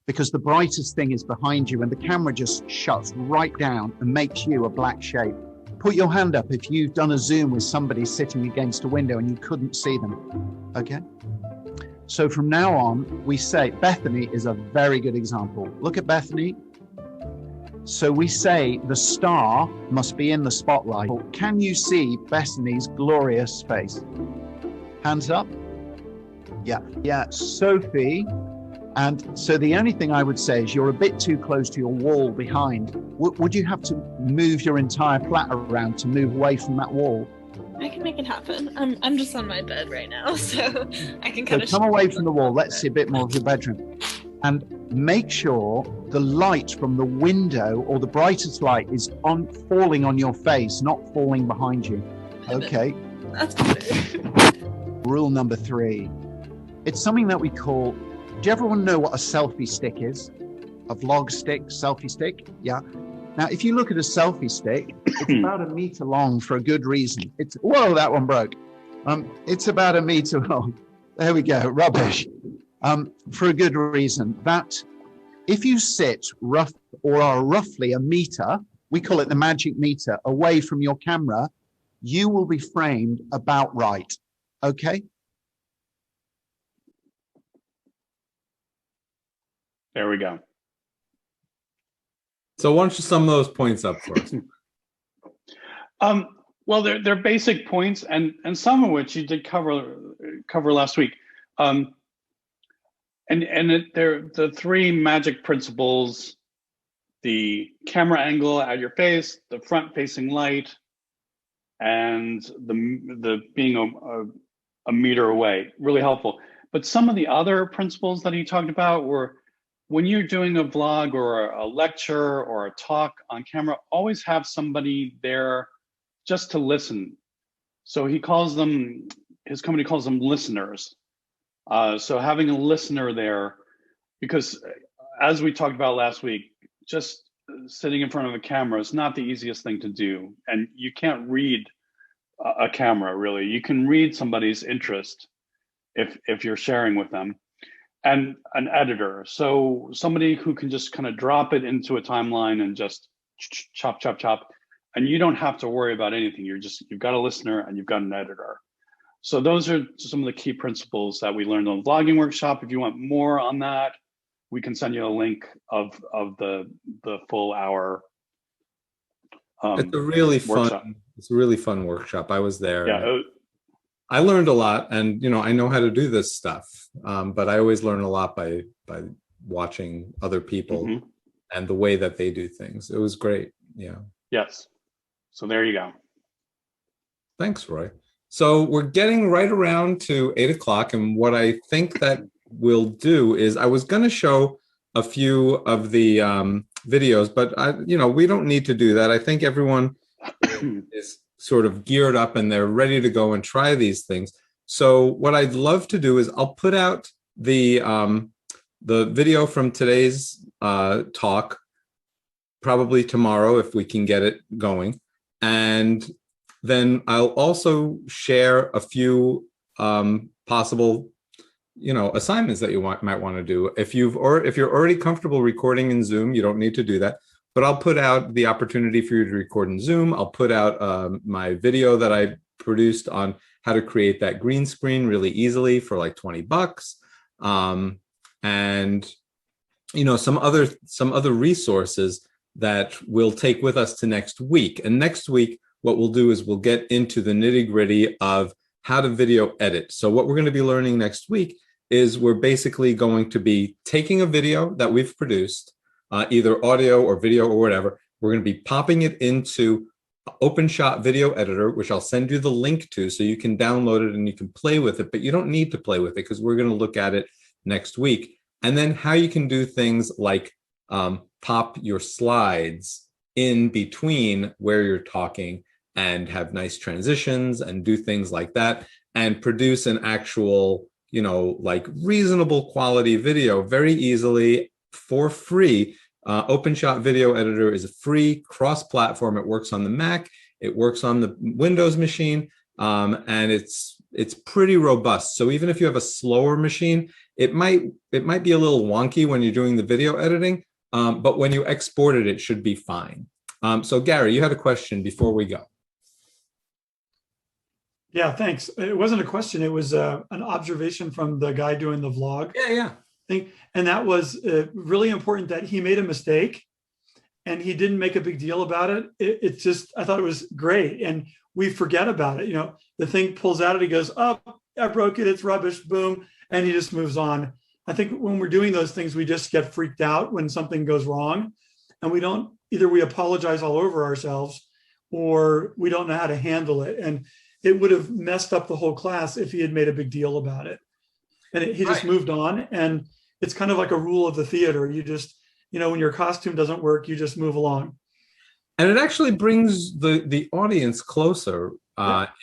L: because the brightest thing is behind you and the camera just shuts right down and makes you a black shape. Put your hand up if you've done a Zoom with somebody sitting against a window and you couldn't see them. Okay? So from now on, we say, Bethany is a very good example. Look at Bethany. So we say the star must be in the spotlight. Can you see Bethany's glorious face? Hands up. Yeah, yeah, Sophie. And so the only thing I would say is you're a bit too close to your wall behind. Would you have to move your entire flat around to move away from that wall?
M: I can make it happen. I'm just on my bed right now, so I can kind of
L: come away from the wall. Let's see a bit more of your bedroom. And make sure the light from the window or the brightest light is falling on your face, not falling behind you. Okay.
M: That's better.
L: Rule number 3. It's something that we call, do everyone know what a selfie stick is? A vlog stick, selfie stick? Yeah. Now, if you look at a selfie stick, it's about 1 meter long for a good reason. Whoa, that one broke. It's about 1 meter long. There we go, rubbish. For a good reason. That if you sit are roughly 1 meter, we call it the magic meter, away from your camera, you will be framed about right. Okay?
D: There we go.
B: So why don't you sum those points up for us?
D: Well, they're basic points, and some of which you did cover last week. They're the 3 magic principles: the camera angle at your face, the front-facing light, and the being a meter away. Really helpful. But some of the other principles that he talked about were, when you're doing a vlog or a lecture or a talk on camera, always have somebody there just to listen. So his company calls them listeners. So having a listener there, because as we talked about last week, just sitting in front of a camera is not the easiest thing to do. And you can't read a camera, really. You can read somebody's interest if you're sharing with them. And an editor, so somebody who can just kind of drop it into a timeline and just chop, chop, chop, and you don't have to worry about anything. You've got a listener and you've got an editor. So those are some of the key principles that we learned on the vlogging workshop. If you want more on that, we can send you a link of the full hour.
B: It's a really
D: workshop.
B: fun workshop. I was there.
D: Yeah.
B: I learned a lot, and I know how to do this stuff, but I always learn a lot by watching other people and the way that they do things. It was great. Yeah.
D: Yes. So there you go.
B: Thanks, Roy. So we're getting right around to 8 o'clock, and what I think that we'll do is I was going to show a few of the videos, but we don't need to do that. I think everyone is sort of geared up and they're ready to go and try these things. So what I'd love to do is I'll put out the video from today's talk probably tomorrow if we can get it going, and then I'll also share a few possible, assignments that you might want to do. If you're already comfortable recording in Zoom, you don't need to do that. But I'll put out the opportunity for you to record in Zoom. I'll put out my video that I produced on how to create that green screen really easily for like $20. And some other resources that we'll take with us to next week. And next week, what we'll do is we'll get into the nitty-gritty of how to video edit. So what we're going to be learning next week is we're basically going to be taking a video that we've produced, either audio or video or whatever. We're going to be popping it into OpenShot Video Editor, which I'll send you the link to so you can download it and you can play with it, but you don't need to play with it because we're going to look at it next week. And then how you can do things like pop your slides in between where you're talking and have nice transitions and do things like that and produce an actual, like reasonable quality video very easily for free. OpenShot Video Editor is a free cross-platform. It works on the Mac, it works on the Windows machine, and it's pretty robust. So even if you have a slower machine, it might be a little wonky when you're doing the video editing, but when you export it, it should be fine. So Gary, you had a question before we go.
N: Yeah, thanks. It wasn't a question. It was an observation from the guy doing the vlog.
B: Yeah.
N: And that was really important that he made a mistake and he didn't make a big deal about it. It's just, I thought it was great. And we forget about it. The thing pulls out and he goes, oh, I broke it. It's rubbish. Boom. And he just moves on. I think when we're doing those things, we just get freaked out when something goes wrong. And we apologize all over ourselves or we don't know how to handle it. And it would have messed up the whole class if he had made a big deal about it. And he just moved on. And it's kind of like a rule of the theater. You just, when your costume doesn't work, you just move along.
B: And it actually brings the audience closer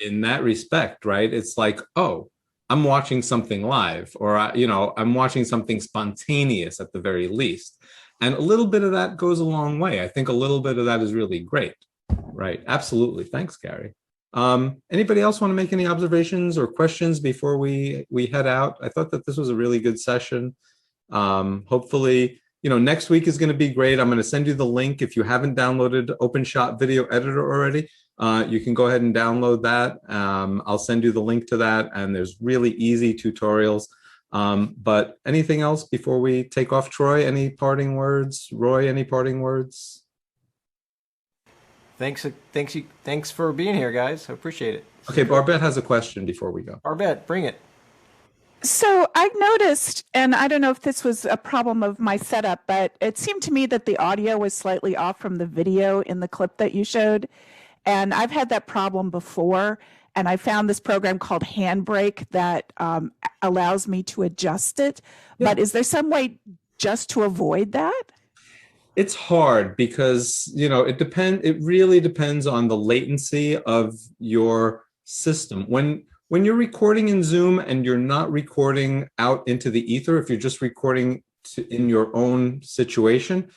B: in that respect, right? It's like, oh, I'm watching something live, or I'm watching something spontaneous at the very least. And a little bit of that goes a long way. I think a little bit of that is really great, right? Absolutely. Thanks, Gary. Anybody else want to make any observations or questions before we head out? I thought that this was a really good session. Hopefully, next week is going to be great. I'm going to send you the link. If you haven't downloaded OpenShot Video Editor already, you can go ahead and download that. I'll send you the link to that. And there's really easy tutorials. But anything else before we take off? Troy, any parting words? Roy, any parting words?
F: Thanks for being here, guys. I appreciate it.
B: Okay, Barbette has a question before we go.
F: Barbette, bring it.
H: So I noticed, and I don't know if this was a problem of my setup, but it seemed to me that the audio was slightly off from the video in the clip that you showed. And I've had that problem before. And I found this program called Handbrake that allows me to adjust it. Yeah. But is there some way just to avoid that?
B: It's hard because, it really depends on the latency of your system. When you're recording in Zoom and you're not recording out into the ether, if you're just recording in your own situation,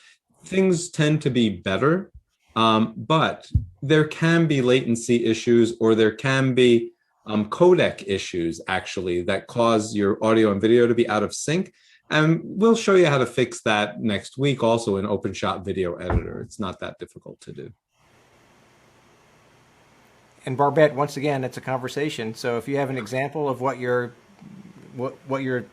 B: things tend to be better. But there can be latency issues, or there can be codec issues, actually, that cause your audio and video to be out of sync. And we'll show you how to fix that next week, also in OpenShot Video Editor. It's not that difficult to do.
F: And Barbette, once again, it's a conversation. So if you have an example of what you're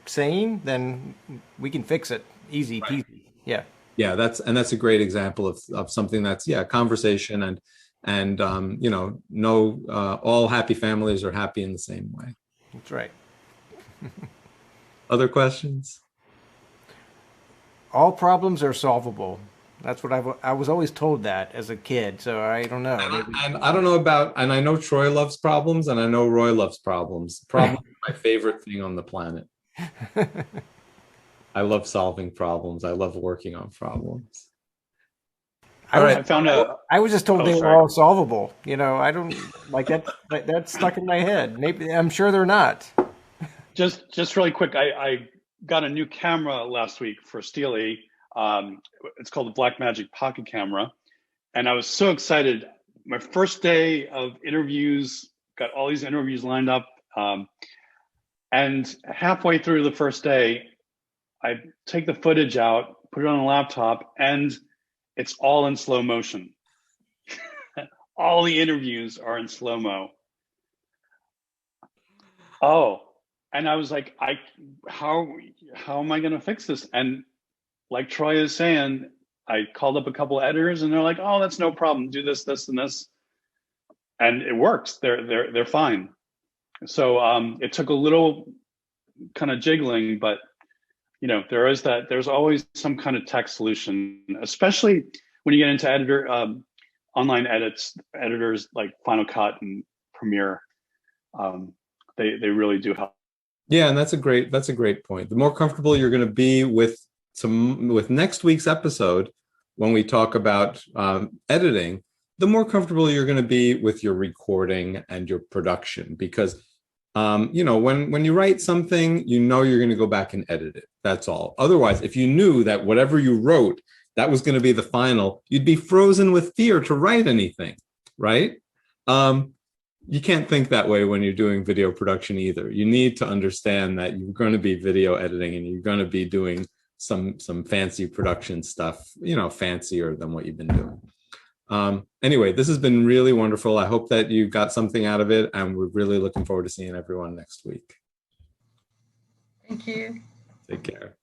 F: saying, then we can fix it. Easy peasy. Yeah.
B: Yeah, that's a great example of something that's conversation and all happy families are happy in the same way.
F: That's right.
B: Other questions?
F: All problems are solvable. That's what I was always told that as a kid. So I don't know.
B: And I don't know and I know Troy loves problems, and I know Roy loves problems. Problems are my favorite thing on the planet. I love solving problems. I love working on problems.
F: I was just told they were all solvable. I don't like that. That's stuck in my head. Maybe I'm sure they're not.
D: Just really quick. I got a new camera last week for Steely. It's called the Blackmagic Pocket Camera, and I was so excited my first day of interviews, got all these interviews lined up. And halfway through the first day, I take the footage out, put it on a laptop, and it's all in slow motion. All the interviews are in slow-mo. Oh, and I was like, how am I going to fix this? And like Troy is saying, I called up a couple of editors, and they're like, oh, that's no problem. Do this, this, and this, and it works. They're fine. So it took a little kind of jiggling, but you know, there's always some kind of tech solution, especially when you get into online editors like Final Cut and Premiere. They really do help.
B: Yeah, and that's a great point. The more comfortable you're going to be with next week's episode, when we talk about editing, the more comfortable you're going to be with your recording and your production, because you know, when you write something, you know you're going to go back and edit it. That's all. Otherwise, if you knew that whatever you wrote, that was going to be the final, you'd be frozen with fear to write anything, right? You can't think that way when you're doing video production either. You need to understand that you're going to be video editing and you're going to be doing some fancy production stuff, you know, fancier than what you've been doing. Anyway, this has been really wonderful. I hope that you got something out of it, and we're really looking forward to seeing everyone next week.
K: Thank you.
B: Take care.